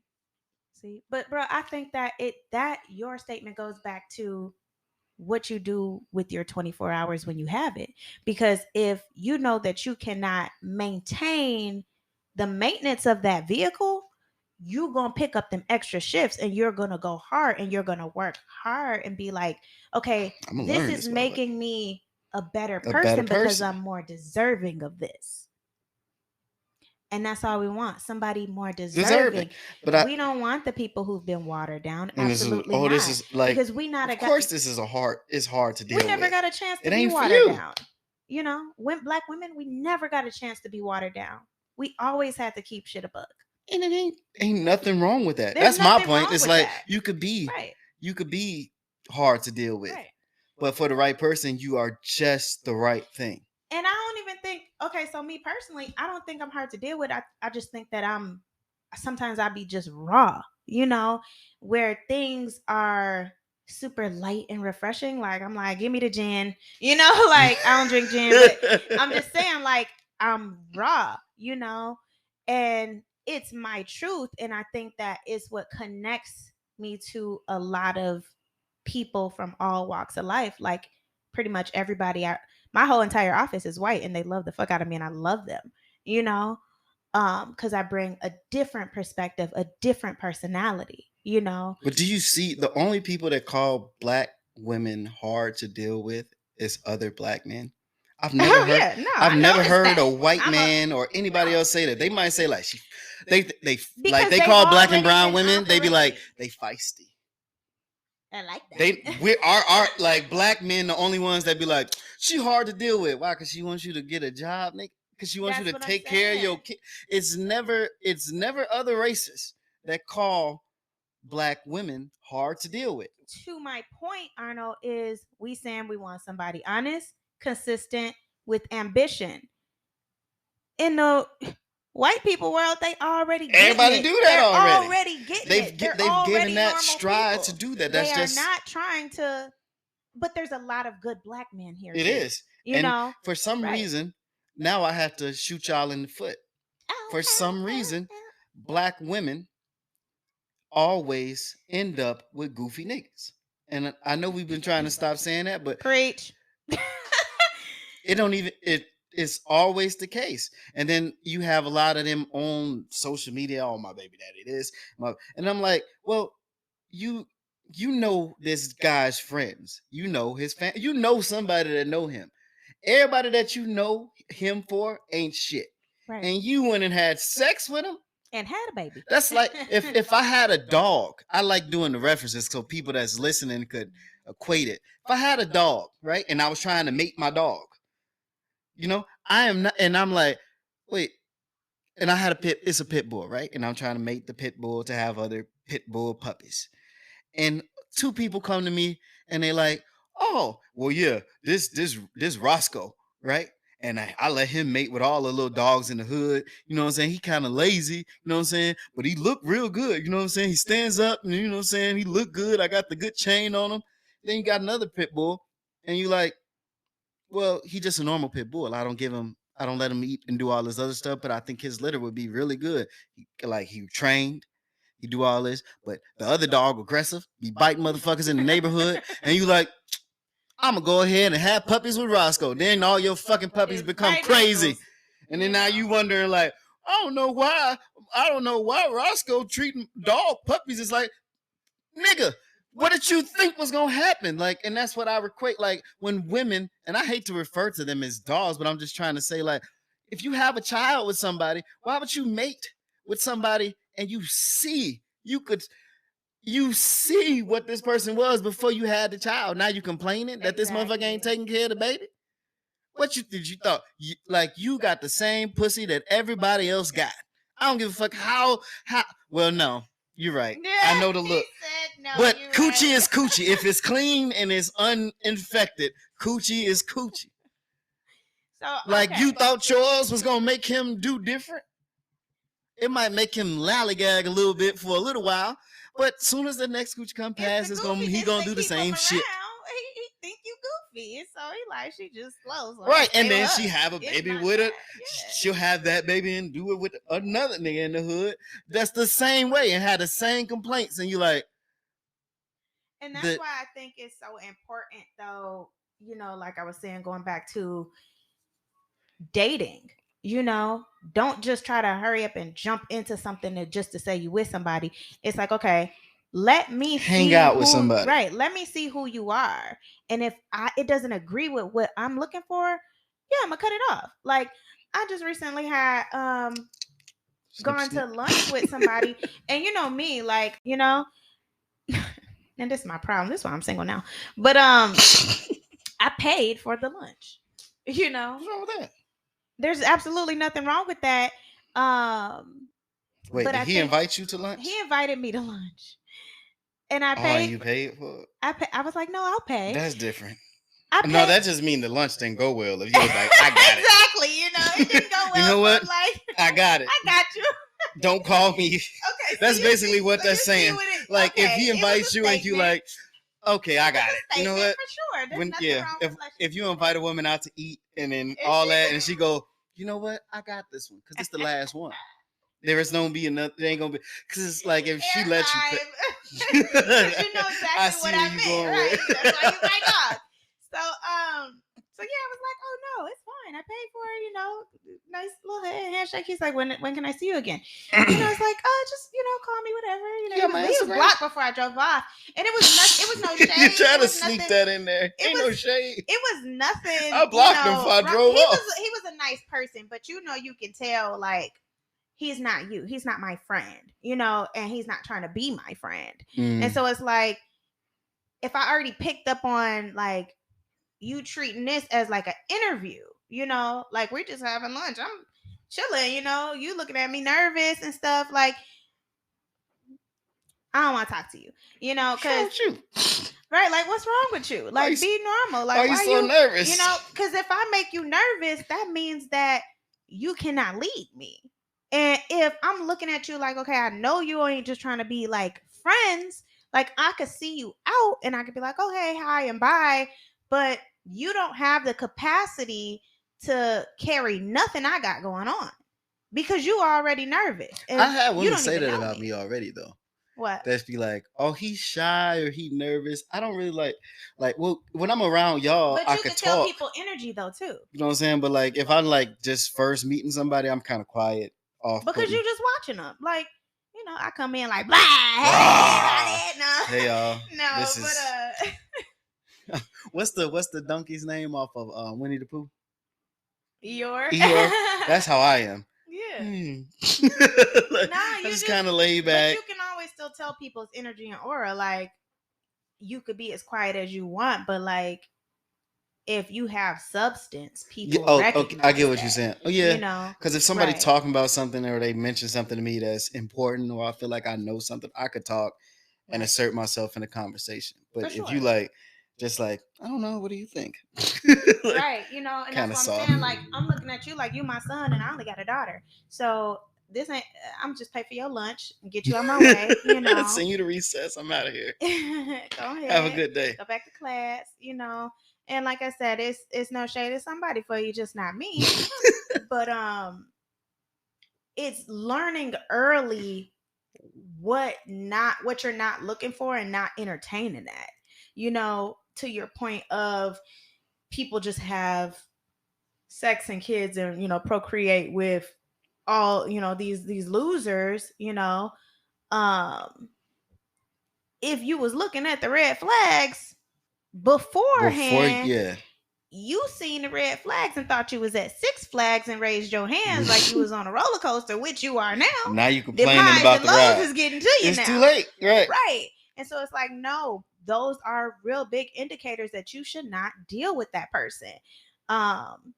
See, but bro, I think that that your statement goes back to what you do with your 24 hours when you have it. Because if you know that you cannot maintain the maintenance of that vehicle, you're going to pick up them extra shifts and you're going to go hard and you're going to work hard and be like, okay, I'm gonna this learn is this motherfucker. making me a better A better person because person. I'm more deserving of this. And that's all we want, somebody more Deserving. deserving. But I We don't want the people who've been watered down. and this is Absolutely this not. is like Because we not of a got course this is it's hard to we deal never with. got a chance to It be ain't for watered you. down. You know, when black women, we never got a chance to be watered down. We always had to keep shit a buck. And it ain't nothing wrong with that. There's That's my nothing point. wrong It's with like that. Right. you could be hard to deal with. Right. But for the right person, you are just the right thing. And I don't even think, okay, so me personally, I don't think I'm hard to deal with. I just think that sometimes I be just raw, you know, where things are super light and refreshing. Like I'm like, give me the gin, you know, like I don't drink gin, but I'm just saying, like, I'm raw, you know, and it's my truth. And I think that is what connects me to a lot of people from all walks of life. Like pretty much everybody, my whole entire office is white and they love the fuck out of me and I love them, you know, because I bring a different perspective, a different personality, you know. But do you see the only people that call black women hard to deal with is other black men? I've never Oh heard yeah, no, I've I never noticed heard a that. white I'm a man or anybody no else say that. They might say like they like because they they've call black and already brown been women, they be like operating. they feisty. I like They that. we are like black men the only ones that be like she hard to deal with. Why? Because she wants you to get a job, nigga. Because she wants you That's to what I'm take care of your saying. kid. It's never other races that call black women hard to deal with. To my point, Arnold, is we saying we want somebody honest, consistent, with ambition. In the white people world, they already getting Everybody it. do that They're already. already getting it. They're They've given already that normal stride to people. do that. That's They are just not trying to, but there's a lot of good black men here it too. is. You And know? for some Right. reason, now I have to shoot y'all in the foot. Oh, For oh, some oh, reason, oh. black women always end up with goofy niggas. And I know we've been trying to stop saying that, but Preach. it don't even it's always the case. And then you have a lot of them on social media. Oh, my baby daddy this, and I'm like, well, you you know this guy's friends, you know his family, you know somebody that know him. Everybody that you know him for ain't shit. Right. And you went and had sex with him. And had a baby. That's like if I had a dog, I like doing the references so people that's listening could equate it. If I had a dog, right, and I was trying to mate my dog, I am not, and I'm like, wait, and I had it's a pit bull, right, and I'm trying to mate the pit bull to have other pit bull puppies, and two people come to me and they like, oh, well, yeah, this Roscoe, right? And I let him mate with all the little dogs in the hood. You know what I'm saying? He kind of lazy, you know what I'm saying? But he looked real good. You know what I'm saying? He stands up and you know what I'm saying? He looked good. I got the good chain on him. Then you got another pit bull and you like, well, he just a normal pit bull. I don't let him eat and do all this other stuff, but I think his litter would be really good. He trained, he do all this, but the other dog aggressive, be biting motherfuckers in the neighborhood, and you like, I'm gonna go ahead and have puppies with Roscoe. Then all your fucking puppies become crazy, and then now you wondering like, I don't know why Roscoe treating dog puppies is like, nigga. What did you think was gonna happen? Like, and that's what I equate. Like when women, and I hate to refer to them as dogs, but I'm just trying to say, like, if you have a child with somebody, why would you mate with somebody and you see what this person was before you had the child? Now you complaining that this motherfucker ain't taking care of the baby? What you thought? You got the same pussy that everybody else got. I don't give a fuck how. Well, no, you're right. I know the look. Said, no, but you're coochie right. is coochie. If it's clean and it's uninfected, Coochie is coochie. So Like okay. you thought yours was gonna make him do different. It might make him lollygag a little bit for a little while, but soon as the next coochie come It's the past, he goofiness gonna that do the keep him same shit. around. He think you goofy, so he like she just slow, so I can Right, stay and with then she her. have a It's baby not with her. that, yeah. She'll have that baby and do it with another nigga in the hood. That's the same way and had the same complaints. And you like, And that's why I think it's so important, though. Like I was saying, going back to dating. Don't just try to hurry up and jump into something just to say you with somebody. It's like, okay, let me hang see out with who somebody. right, let me see who you are. And if it doesn't agree with what I'm looking for, yeah, I'm gonna cut it off. Like I just recently had Snip, gone to snip. lunch with somebody, and me, like, and this is my problem. This is why I'm single now. But I paid for the lunch. What's wrong with that? There's absolutely nothing wrong with that. Wait, But did I he think invite you to lunch? he invited me to lunch, and I Oh, and paid you for. paid for it? I was like, no, I'll pay. That's different. I No, paid. that just mean the lunch didn't go well. If you was like, I got it. Exactly. It didn't go You well. know So what? I'm like, I got it. I got you. Don't call me. Okay. That's So you basically see. what So you that's see saying. what it. Like if Okay. he It was invites a you and you statement. like, okay, I It was got a it. You know statement what? for sure. There's nothing wrong with let's If just you do invite that. a woman out to eat and then And all she that, and she go, you know what? I got this one because it's the last one. There is no be another. There ain't gonna be because it's like if she lets you pay. Because you know I exactly see what where I you meant, going right? with. That's why you might not. So yeah, I was like, oh no, it's fine. I paid for it, nice little handshake. He's like, when can I see you again? It's like, oh, just call me whatever. You got my He was Instagram? blocked before I drove off, and it was nothing. It was no shade. You try It to was sneak nothing. that in there. It Ain't no was shade. it was nothing. I blocked him before I Wrong. drove off. He was a nice person, but you can tell like he's not you. He's not my friend, and he's not trying to be my friend. And so it's like if I already picked up on like you treating this as like an interview, like we're just having lunch. I'm chilling, you looking at me nervous and stuff. Like I don't want to talk to you, What's wrong because with you? right, like what's wrong with you? Like be normal. Like Why you so nervous? because if I make you nervous, that means that you cannot lead me. And if I'm looking at you like, okay, I know you ain't just trying to be like friends, like I could see you out and I could be like, oh hey, hi and bye, but you don't have the capacity to carry nothing I got going on because you already nervous and I had you women don't say even that know about me. me already though. What? That's be like, oh, he's shy or he nervous. I don't really like well when I'm around y'all, But I you could can tell talk. people energy though too. You know what I'm saying? But like if I'm like just first meeting somebody, I'm kind of quiet, off Because putting. you just watching them. Like, I come in like, blah, hey, everybody. No, Hey y'all, no, this but what's the donkey's name off of Winnie the Pooh? Eeyore. Eeyore. That's how I am. Yeah. Like, Nah, I you just just, kind of laid but back. you can always still tell people's energy and aura. Like, you could be as quiet as you want, but like, if you have substance, people Okay, I get recognize what that. you're saying. Oh yeah, because if somebody Right. talking about something or they mention something to me that's important, or I feel like I know something, I could talk and Right. assert myself in a conversation. But For if you sure. like, just like, I don't know, what do you think? Like, Right, and that's kinda what I'm soft. saying. Like, I'm looking at you like you my son, and I only got a daughter. So this ain't. I'm just pay for your lunch and get you on my way. Send you to recess. I'm out of here. Go ahead. Have a good day. Go back to class. And like I said, it's no shade. It's somebody for you, just not me. But it's learning early what you're not looking for and not entertaining that. To your point of people just have sex and kids and procreate with all these losers. Um if you was looking at the red flags Before, beforehand, yeah. you seen the red flags and thought you was at Six Flags and raised your hands like you was on a roller coaster, which you are now. Now you The complaining highs about and the lows ride. is getting to you It's now. too late, right? Right. And so it's like, no, those are real big indicators that you should not deal with that person. Um,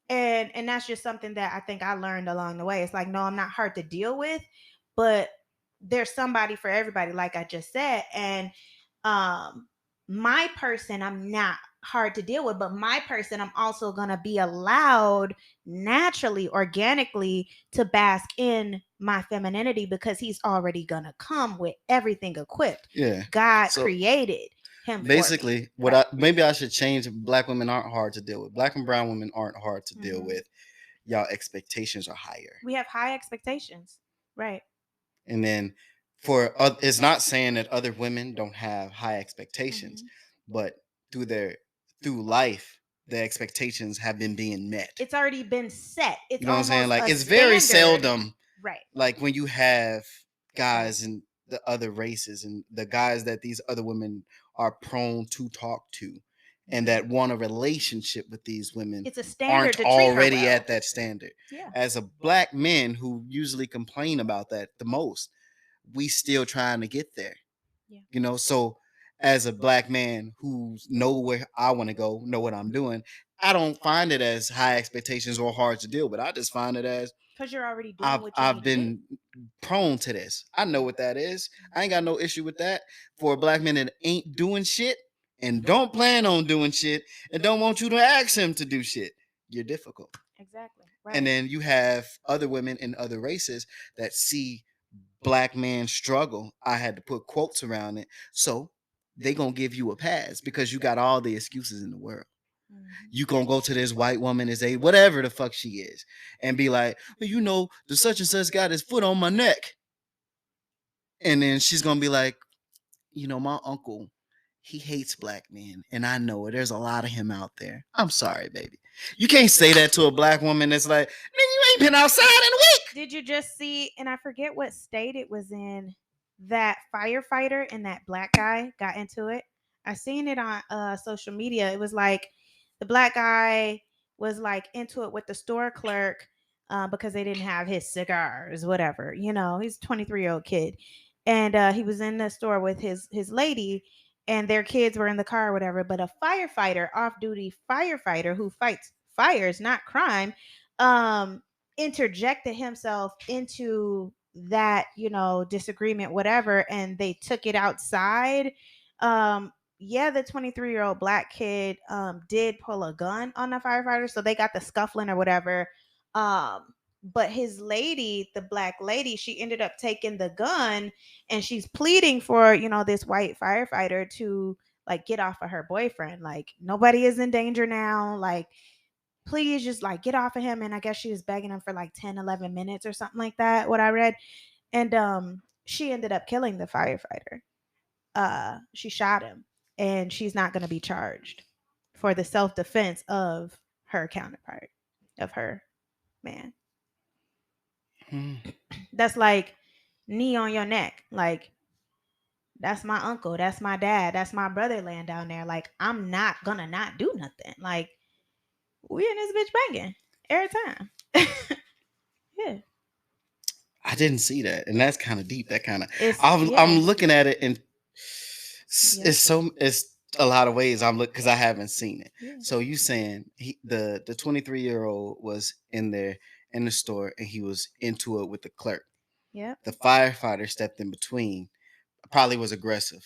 and that's just something that I think I learned along the way. It's like, no, I'm not hard to deal with, but there's somebody for everybody, like I just said. And my person, I'm not hard to deal with. But my person, I'm also going to be allowed naturally, organically, to bask in my femininity because he's already going to come with everything equipped. Yeah. God So created him for me. basically, what Right. I maybe I should change. Black women aren't hard to deal with. Black and brown women aren't hard to deal Hmm. with. Y'all expectations are higher. We have high expectations. Right. And then it's not saying that other women don't have high expectations, Hmm. but through their through life, the expectations have been being met. It's already been set. It's You know what I'm saying? almost Like a it's very standard. seldom Right. like when you have Right. guys in the other races and the guys that these other women are prone to talk to and Mhm. that want a relationship with these women It's a aren't standard to treat her already well. at that standard. Yeah. As a black men who usually complain about that the most, we still trying to get there. Yeah. So as a black man who know where I want to go, know what I'm doing, I don't find it as high expectations or hard to deal with. I just find it as Because you're already doing I've what you I've need to do. been prone to this. I know what that is. I ain't got no issue with that. For a black man that ain't doing shit and don't plan on doing shit and don't want you to ask him to do shit, you're difficult. Exactly. And Right. then you have other women in other races that see black man struggle. I had to put quotes around it. So they gonna give you a pass because you got all the excuses in the world. Hmm. You gonna go to this white woman as a whatever the fuck she is and be like, well, the such and such got his foot on my neck. And then she's gonna be like, my uncle, he hates black men. And I know it. There's a lot of him out there. I'm sorry, baby. You can't say that to a black woman that's like, nigga, you ain't been outside in a week. Did you just see, and I forget what state it was in, that firefighter and that black guy got into it? I seen it on social media. It was like the black guy was like into it with the store clerk because they didn't have his cigars, whatever. He's a 23-year-old kid, and he was in the store with his lady, and their kids were in the car, or whatever. But a firefighter, off-duty firefighter who fights fires, not crime, um, interjected himself into that, disagreement, whatever, and they took it outside. Yeah, the 23-year-old black kid did pull a gun on the firefighter, so they got the scuffling or whatever. But his lady, the black lady, she ended up taking the gun, and she's pleading for, this white firefighter to like get off of her boyfriend. Like, nobody is in danger now. Like, please just like get off of him. And I guess she was begging him for like 10, 11 minutes or something like that, what I read. And she ended up killing the firefighter. She shot him, and she's not going to be charged for the self-defense of her counterpart, of her man. Hmm. That's like knee on your neck. Like, that's my uncle, that's my dad, that's my brother laying down there. Like, I'm not gonna not do nothing. Like, we in this bitch banging every time. Yeah. I didn't see that, and that's kind of deep. That kind of It's I'm yeah. looking at it, and Yep. it's a lot of ways I'm look because I haven't seen it. Yeah. So you saying the 23-year-old was in there in the store and he was into it with the clerk. Yep. The firefighter stepped in between. Probably was aggressive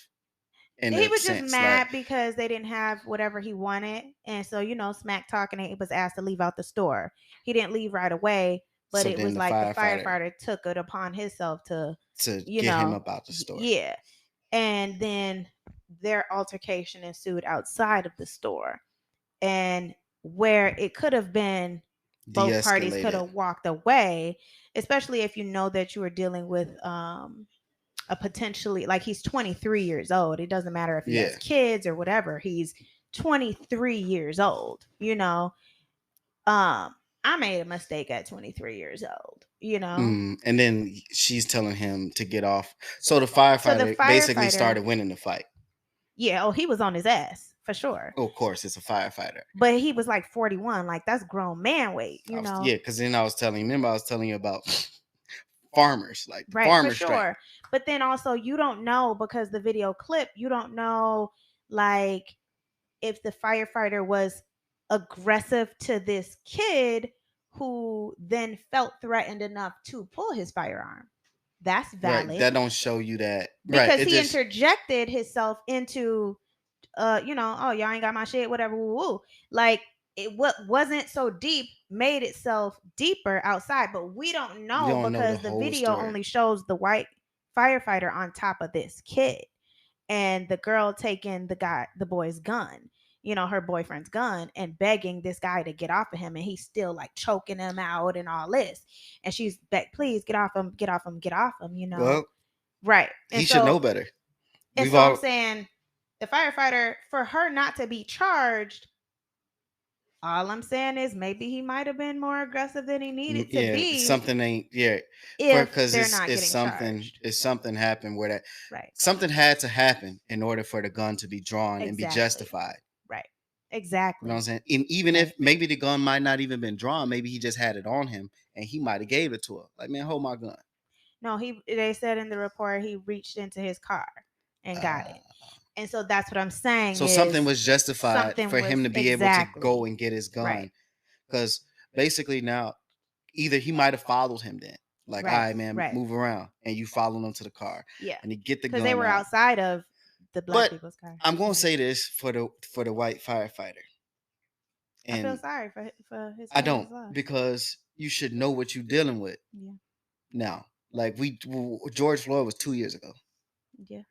in He a was just sense, like mad because they didn't have whatever he wanted. And so, smack talking, he was asked to leave out the store. He didn't leave right away, but so. it Then was the like the firefighter firefighter took it upon himself to, to get him up out the store. yeah. And then their altercation ensued outside of the store. And where it could have been both parties could De-escalated. have walked away, especially if you know that you were dealing with a potentially, like, he's 23 years old. It doesn't matter if he has Yeah. kids or whatever. He's 23 years old, I made a mistake at 23 years old. And then she's telling him to get off. So the So the firefighter basically firefighter, started winning the fight. yeah, oh, he was on his ass for sure. Oh, of course, it's a firefighter. But he was like 41. Like, that's grown man weight, Yeah, because then I was telling you. Remember, I was telling you about farmers, like the Right, for farmer strike. sure. But then also, you don't know, because the video clip, you don't know, like, if the firefighter was aggressive to this kid who then felt threatened enough to pull his firearm. That's Right. valid That don't show you that. Right. because It he just interjected himself into oh, y'all ain't got my shit, whatever, woo woo. Like, it what wasn't so deep made itself deeper outside, but we don't You know don't know the because the whole video story. only shows the white firefighter on top of this kid and the girl taking the boy's gun, her boyfriend's gun, and begging this guy to get off of him, and he's still like choking him out and all this, and she's begged, please get off him, get off him, get off him. Well, Right. he should know better. And We've so I'm all saying the firefighter, for her not to be charged, all I'm saying is maybe he might have been more aggressive than he needed to yeah, be something ain't for if because they're not it's getting something charged. it's something happened where that Right. something had to happen in order for the gun to be drawn and be Exactly. justified. Right. You know what I'm Exactly. saying? And even Right. if maybe the gun might not even been drawn, maybe he just had it on him and he might have gave it to her. Like, man, hold my gun. No, they said in the report he reached into his car and got Uh, it. And so that's what I'm saying so something is was justified something for him was to be able to go exactly and get his right. gun. Because basically now, either he might have followed him then. Like, all Right. right, man, Right. move around. And you follow him to the car. Yeah. And he get the Because they gun were out. outside of the black But people's car. I'm gonna Mhm. say this for the white firefighter. I feel And sorry for his I life don't is lost. because you should know what you're dealing with Yeah. now. Like George Floyd was 2 years ago. Yeah.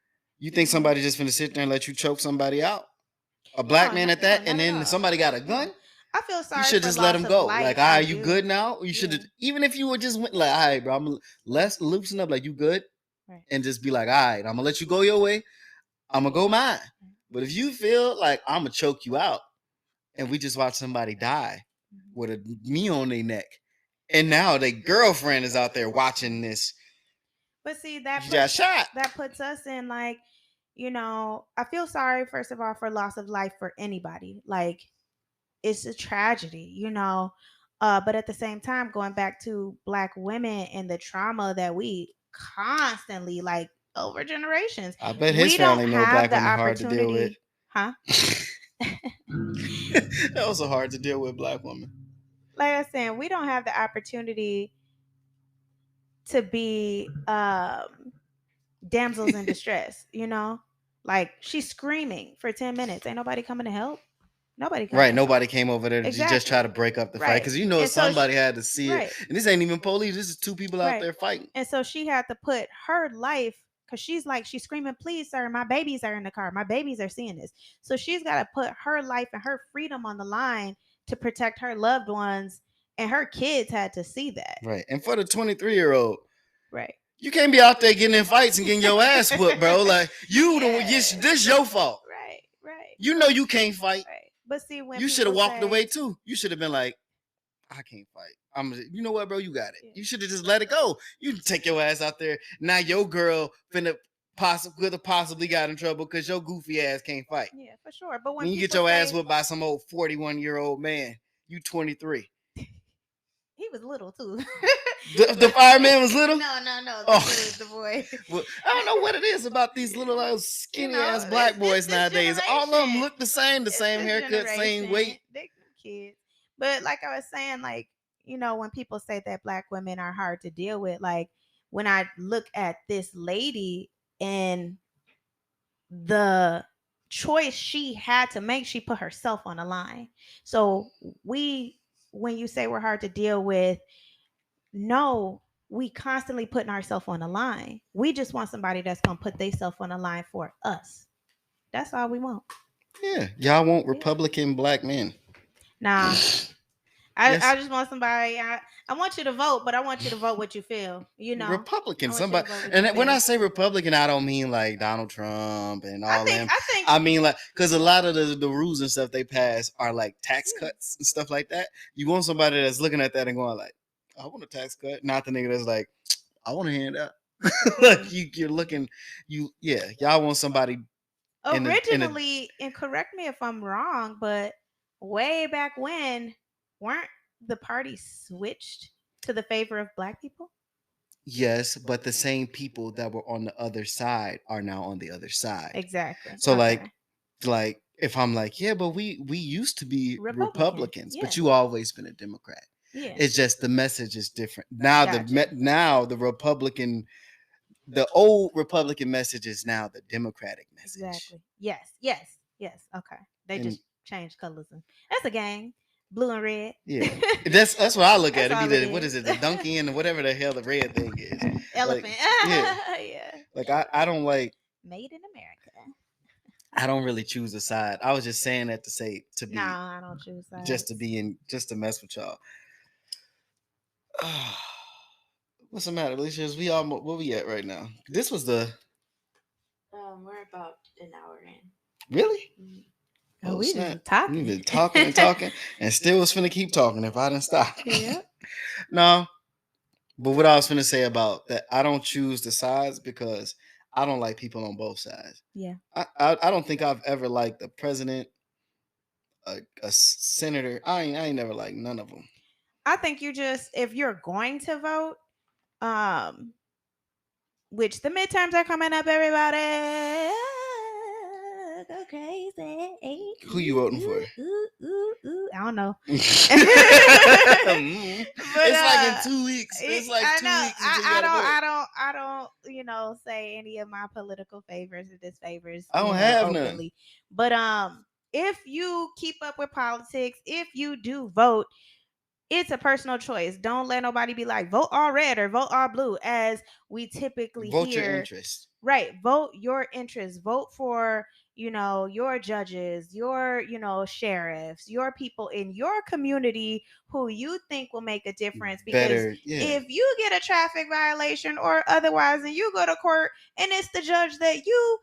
You think Yeah. somebody just gonna sit there and let you choke somebody out? A black No, man no, at no, that, not and at then all. somebody got a No. gun? I feel You sorry should for just let loss him of go. Like, life. all I right, you do. good now? You should Yeah. have, even if you were just went like, all right, bro, let's loosen up, like you good, Right. and just be like, all right, I'm gonna let you go your way. I'm gonna go mine. Right. But if you feel like I'm gonna choke you out, and we just watch somebody die Mhm. with a knee on their neck, and now their girlfriend is out there watching this, But see, you got shot. that puts us in like, I feel sorry first of all for loss of life for anybody. Like, it's a tragedy. But at the same time, going back to black women and the trauma that we constantly, like, over generations, I bet his we don't family know have black the women hard to deal with. opportunity, huh? That was so hard to deal with black women. Like I said, we don't have the opportunity to be damsels in distress. Like, she's screaming for 10 minutes. Ain't nobody coming to help. Nobody coming Right, to help. nobody came over there to just try Exactly. to break up the fight Right. because you know And so somebody had to see it, right. and this ain't even police. This is two people out Right. there fighting. And so she had to put her life, because she's screaming, please, sir, my babies are in the car. My babies are seeing this. So she's got to put her life and her freedom on the line to protect her loved ones. And her kids had to see that. Right, and for the 23-year-old, Right. you can't be out there getting in fights and getting your ass whooped, bro. Like this your fault. Right. Right. You know you can't fight. Right. But see, when You should have people walked say, away too. You should have been like, I can't fight. You know what, bro? You got it. yeah, You should have just let it go. You take your ass out there. Now your girl finna could have possibly got in trouble because your goofy ass can't fight. yeah, for sure. But when Then you get people your ass say, whipped by some old 41-year-old man. You 23. he was little too. The fireman was little? No. Oh, The boy. well, I don't know what it is about these little skinny ass black It's boys this nowadays. All of them generation. look the same It's this haircut, same generation. weight. They kids. But like I was saying, like, when people say that black women are hard to deal with, like, when I look at this lady and the choice she had to make, she put herself on the line. So when you say we're hard to deal with, no, we constantly putting ourselves on the line. We just want somebody that's gonna put themselves on the line for us. That's all we want. Yeah, y'all want Yeah. Republican black men. Nah, Yes, I just want somebody. I want you to vote, but I want you to vote what you feel. Republican. I want you to Somebody, vote what you and when feel. I say Republican, I don't mean like Donald Trump and I all think. them. I think. I mean like because a lot of the rules and stuff they pass are like tax Yeah. cuts and stuff like that. You want somebody that's looking at that and going like, I want a tax cut, not the nigga that's like, I want a handout. Like you're looking, y'all want somebody in a Originally, and correct me if I'm wrong, but way back when, weren't the parties switched to the favor of black people? yes, but the same people that were on the other side are now on the other side. Exactly. So Okay. like if I'm like, yeah, but we used to be Republican. Republicans, Yeah. but you always been a Democrat. Yeah. It's just the message is different. Now Gotcha. now the old Republican message is now the Democratic message. Exactly. Yes. Yes. Yes. Okay. They And just changed colors. And that's a gang. Blue and red. yeah, that's what I look at. That's It be all it the what is. is it, the donkey and whatever the hell the red thing is. Like Elephant. yeah, Yeah. like I don't like. Made in America. I don't really choose a side. I was just saying that to say to No, be I don't choose just to sides. be in just to mess with y'all. What's the matter, Alicia? Is we almost where we at right now? This was the We're about an hour in. really. Mm. Oh, Oh we snap! just We've talking. been talking and talking, and still was finna keep talking if I didn't stop. Yep. No, but what I was finna say about that, I don't choose the sides because I don't like people on both sides. Yeah. I don't think I've ever liked a president, a senator. I ain't never liked none of them. I think you just if you're going to vote, um, which the midterms are coming up, everybody. Go crazy. Who you voting for? I don't know. But It's like in 2 weeks. It's like I two know. weeks until you gotta vote. I don't, say any of my political favors or disfavors, I don't have none. openly. But if you keep up with politics, if you do vote, it's a personal choice. Don't let nobody be like, vote all red or vote all blue, as we typically Vote your hear. interest. Right. Vote your interests. Vote for, your judges, your, sheriffs, your people in your community who you think will make a difference. Because Better, yeah. if you get a traffic violation or otherwise and you go to court and it's the judge that you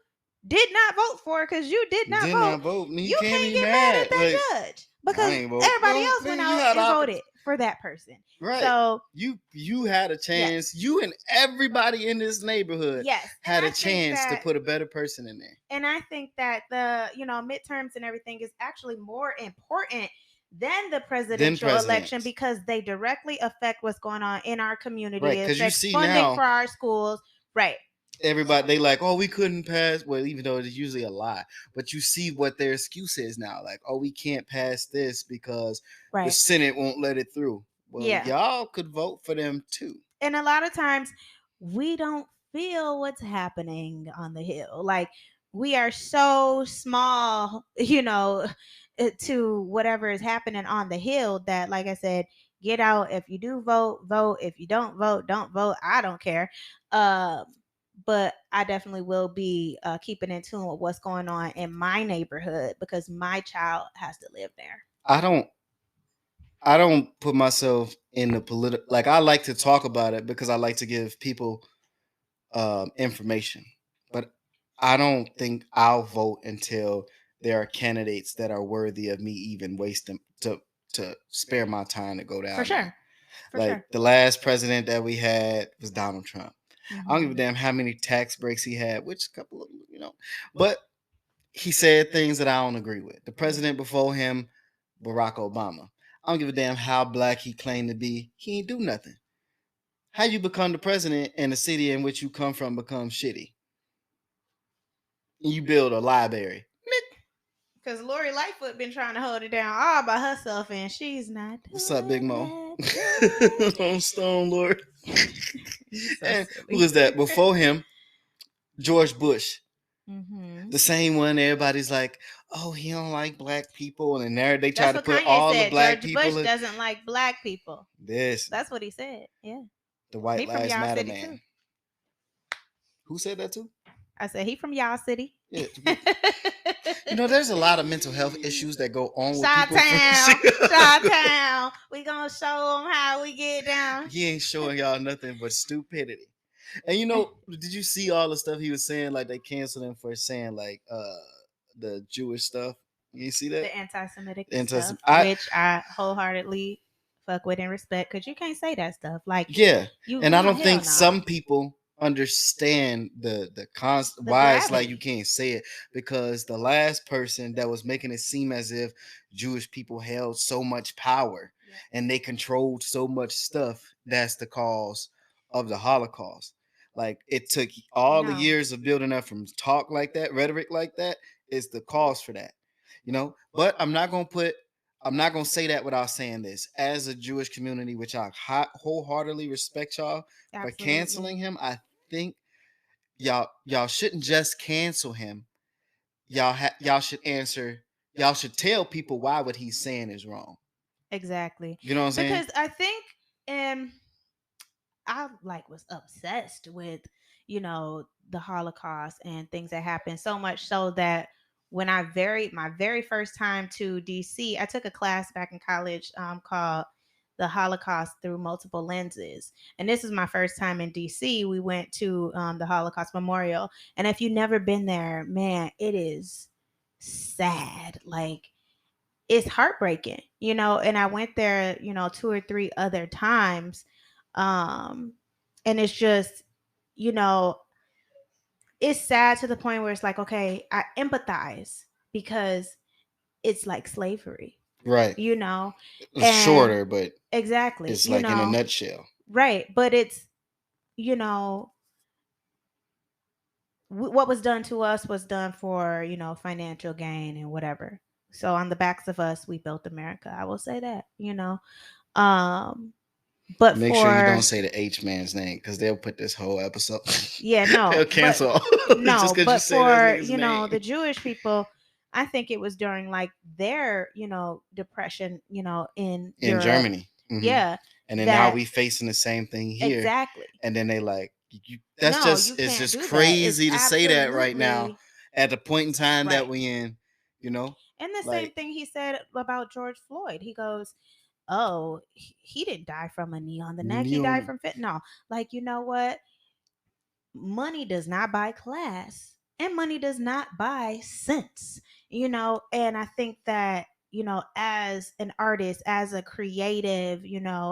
did not vote for because you did not Did vote, not vote. And you you can't can't be get mad at mad. that Like judge I because ain't vote. everybody Well, else went nigga, you out had and opportunity. voted for that person. Right. So you had a yes, chance. You and everybody in this neighborhood yes. And had I a think chance to that put a better person in there. and I think that the, midterms and everything is actually more important than the Then presidential election presidents. because they directly affect what's going on in our community. Right. It Because you affects see funding now for our schools. Right. everybody they like, oh, we couldn't pass. Well, even though it's usually a lie, but you see what their excuse is now. Like, oh, we can't pass this because the Right. Senate won't let it through. Well, Yeah. y'all could vote for them too. And a lot of times we don't feel what's happening on the hill. Like we are so small, to whatever is happening on the hill that, like I said, get out. If you do vote, vote. If you don't vote, don't vote. I don't care. But I definitely will be keeping in tune with what's going on in my neighborhood because my child has to live there. I don't I don't put myself in the political. Like I like to talk about it because I like to give people information, but I don't think I'll vote until there are candidates that are worthy of me even wasting to spare my time to go For down there. sure. For Like sure. the last president that we had was Donald Trump. I don't give a Mhm. damn how many tax breaks he had, which a couple of but he said things that I don't agree with. The president before him, Barack Obama. I don't give a damn how black he claimed to be. He ain't do nothing. How you become the president and the city in which you come from becomes shitty? And you build a library. Because Lori Lightfoot been trying to hold it down all by herself, and she's not What's up, Big doing Mo? it. On Stone Lord. You so And who silly. is that? Before him, George Bush. Mm-hmm. The same one everybody's like, oh, he don't like black people. And there they try That's to what put Kanye all the said. black George Bush people in doesn't like black people. this. That's what he said. Yeah. The White He from Lives y'all Matter city too. man. Who said that too? I said he from y'all city. Yeah. There's a lot of mental health issues that go on with people from Chi-town, Chicago. Chi-town. We gonna show them how we get down. He ain't showing y'all nothing but stupidity. And did you see all the stuff he was saying? Like they canceled him for saying like the Jewish stuff. You see that? The anti-Semitic Anti- stuff, I which I wholeheartedly fuck with and respect, because you can't say that stuff. Like Yeah, you, and I no, don't hell think no. some people understand the The why it's like you gravity. can't say it because the last person that was making it seem as if Jewish people held so much power Yeah. and they controlled so much stuff, that's the cause of the Holocaust. Like it took all the No. years of building up from talk like that, rhetoric like that, is the cause for that. But I'm not gonna say that without saying this. As a Jewish community, which I wholeheartedly respect y'all for Absolutely. canceling him, I think y'all shouldn't just cancel him. y'all should answer. Y'all should tell people why what he's saying is wrong. Exactly. You know what I'm saying? Because I think um I like was obsessed with, the Holocaust and things that happened, so much so that when my very first time to DC, I took a class back in college called the Holocaust through multiple lenses. And this is my first time in DC. We went to the Holocaust Memorial. And if you've never been there, man, it is sad. Like, it's heartbreaking, and I went there, two or three other times. Um, and it's just, you know, it's sad to the point where it's like, okay, I empathize because it's like slavery, Right. you know, It's and shorter, but exactly, it's like in a nutshell. right. But it's, you know, what was done to us was done for, financial gain and whatever. So on the backs of us, we built America. I will say that. Um, but Make sure you don't for say the H man's name because they'll put this whole episode. yeah, They'll no, but cancel just no, because you but say that for nigga's name. the Jewish people, I think it was during like their depression, in In Europe. Germany. Yeah, And then now that we facing the same thing here. exactly. And then they like you, that's No, you just it's can't just do that. It's crazy to say that right now absolutely at the point in time that right. we in, you know? And the same Like thing he said about George Floyd. He goes, "Oh, he didn't die from a knee on the neck. He died neon. from fentanyl." Like, you know what? Money does not buy class, and money does not buy sense. And I think that, as an artist, as a creative,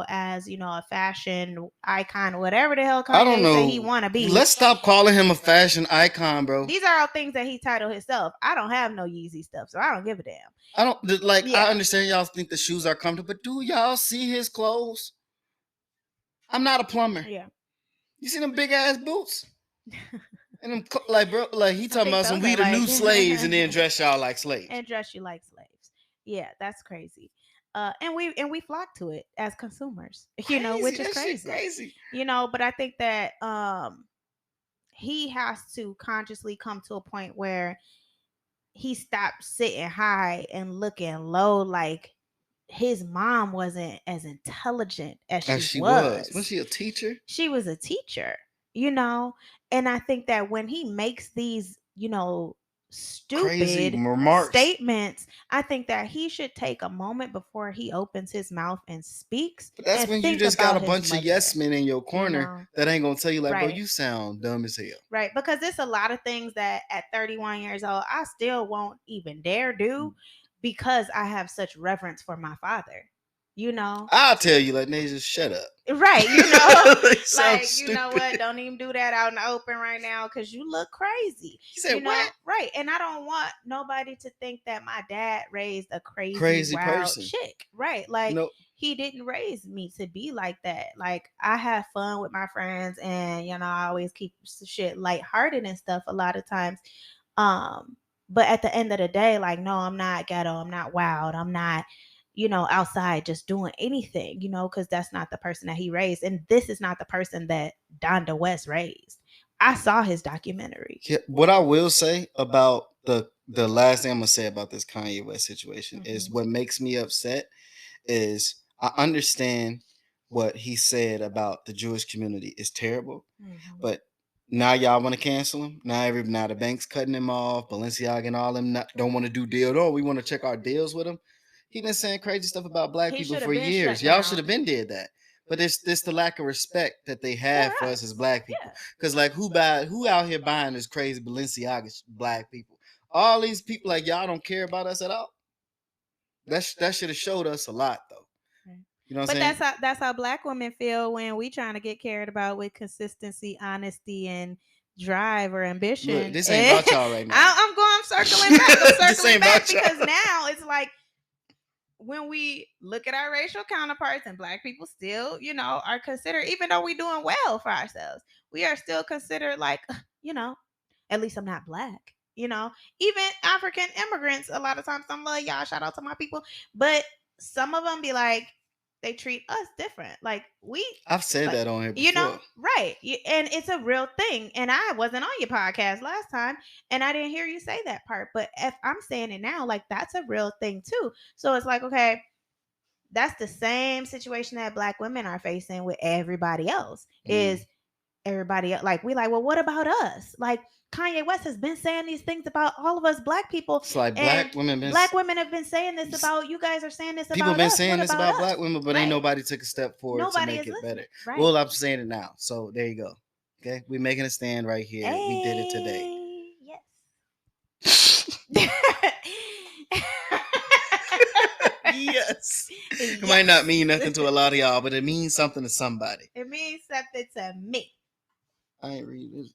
as, a fashion icon, whatever the hell I don't Kanye say he know. want to be. Let's stop calling him a fashion icon, bro. These are all things that he titled himself. I don't have no Yeezy stuff, so I don't give a damn. I don't like. I Yeah. understand y'all think the shoes are comfortable, but do y'all see his clothes? I'm not a plumber. Yeah. You see them big ass boots? And them like, bro, like he I talking think about some those we are the like new slaves and then dress y'all like slaves. and dress you like slaves. Yeah, that's crazy. And we flock to it as consumers, Crazy, which is that shit crazy. crazy. But I think that he has to consciously come to a point where he stopped sitting high and looking low, like his mom wasn't as intelligent as As she she was was. she a teacher? She was a teacher, you know? And I think that when he makes these, Crazy stupid remarks. statements, I think that he should take a moment before he opens his mouth and speaks But that's and when you think just got about a his bunch of yes mother, men in your you corner know? that ain't gonna tell you like, bro, Right. you sound dumb as hell. Right. Because there's a lot of things that at 31 years old, I still won't even dare do because I have such reverence for my father, you know? I'll tell you, like, nigga, just shut up. Right, They sound like, you know what? stupid. Don't even do that out in the open right now because you look crazy. He said, what? Right. And I don't want nobody to think that my dad raised a crazy, Crazy wild person. chick. Right. You Like, know, he didn't raise me to be like that. Like, I have fun with my friends and, I always keep shit lighthearted and stuff a lot of times. But at the end of the day, like, no, I'm not ghetto. I'm not wild. I'm not outside just doing anything, because that's not the person that he raised. And this is not the person that Donda West raised. I saw his documentary. yeah, what I will say about the last thing I'm gonna say about this Kanye West situation is Hmm. what makes me upset is I understand what he said about the Jewish community is terrible, Hmm. but now y'all want to cancel him. Now the bank's cutting him off. Balenciaga and all them don't want to do deals. Oh, we want to check our deals with him. He been saying crazy stuff about black He people should for have been years. shut Y'all should have down been did that. But it's this the lack of respect that they for have for us as us. black people. Yeah. Cause like who out here buying this crazy Balenciaga black people? All these people like y'all don't care about us at all. That should have showed us a lot though. Right. You know what I'm But saying? that's how black women feel when we trying to get cared about with consistency, honesty, and drive or Look, ambition. this ain't And about y'all right now. I'm circling back. I'm This circling ain't back about y'all. because now it's like when we look at our racial counterparts and black people still, are considered, even though we're doing well for ourselves, we are still considered like, you know, at least I'm not black. Even African immigrants, a lot of times, some love y'all, shout out to my people, but some of them be like, they treat us different. Like we, I've said like, that on here you know, before. right? And it's a real thing. And I wasn't on your podcast last time, and I didn't hear you say that part. But if I'm saying it now, like that's a real thing too. So it's like, okay, that's the same situation that black women are facing with everybody else. Mm. Is everybody like we like, well, what about us? Like Kanye West has been saying these things about all of us black people, It's like and black women been black women have been saying this about you guys are saying this people about been us. saying What this about about us? black women, but ain't Right. nobody took a step forward to Nobody make is it better. listening. Right. Well, I'm saying it now. So there you go. Okay, we making a stand right here. We did it today. Hey, yes. Yes. It might not Yes. mean nothing to a lot of y'all, but it means something to somebody. It means something to me. I ain't reading this.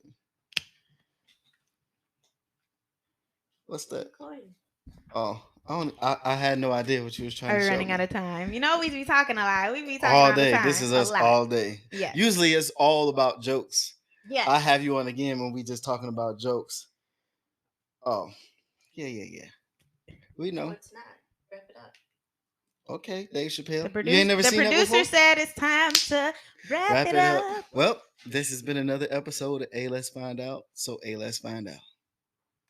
What's that? Oh, I had no idea what you was trying Are to we show running me. out of time? You know, we be talking a lot. We be talking All all the day. This time. is A us lot. all day. Yes. Usually it's all about jokes. Yes. I have you on again when we just talking about jokes. Oh, yeah. We know. It's not. Wrap it up. Okay, Dave Chappelle. The You ain't never seen that producer before? said it's time to wrap Wrap it it up. up. Well, this has been another episode of A Let's Find Out. So A Let's Find Out.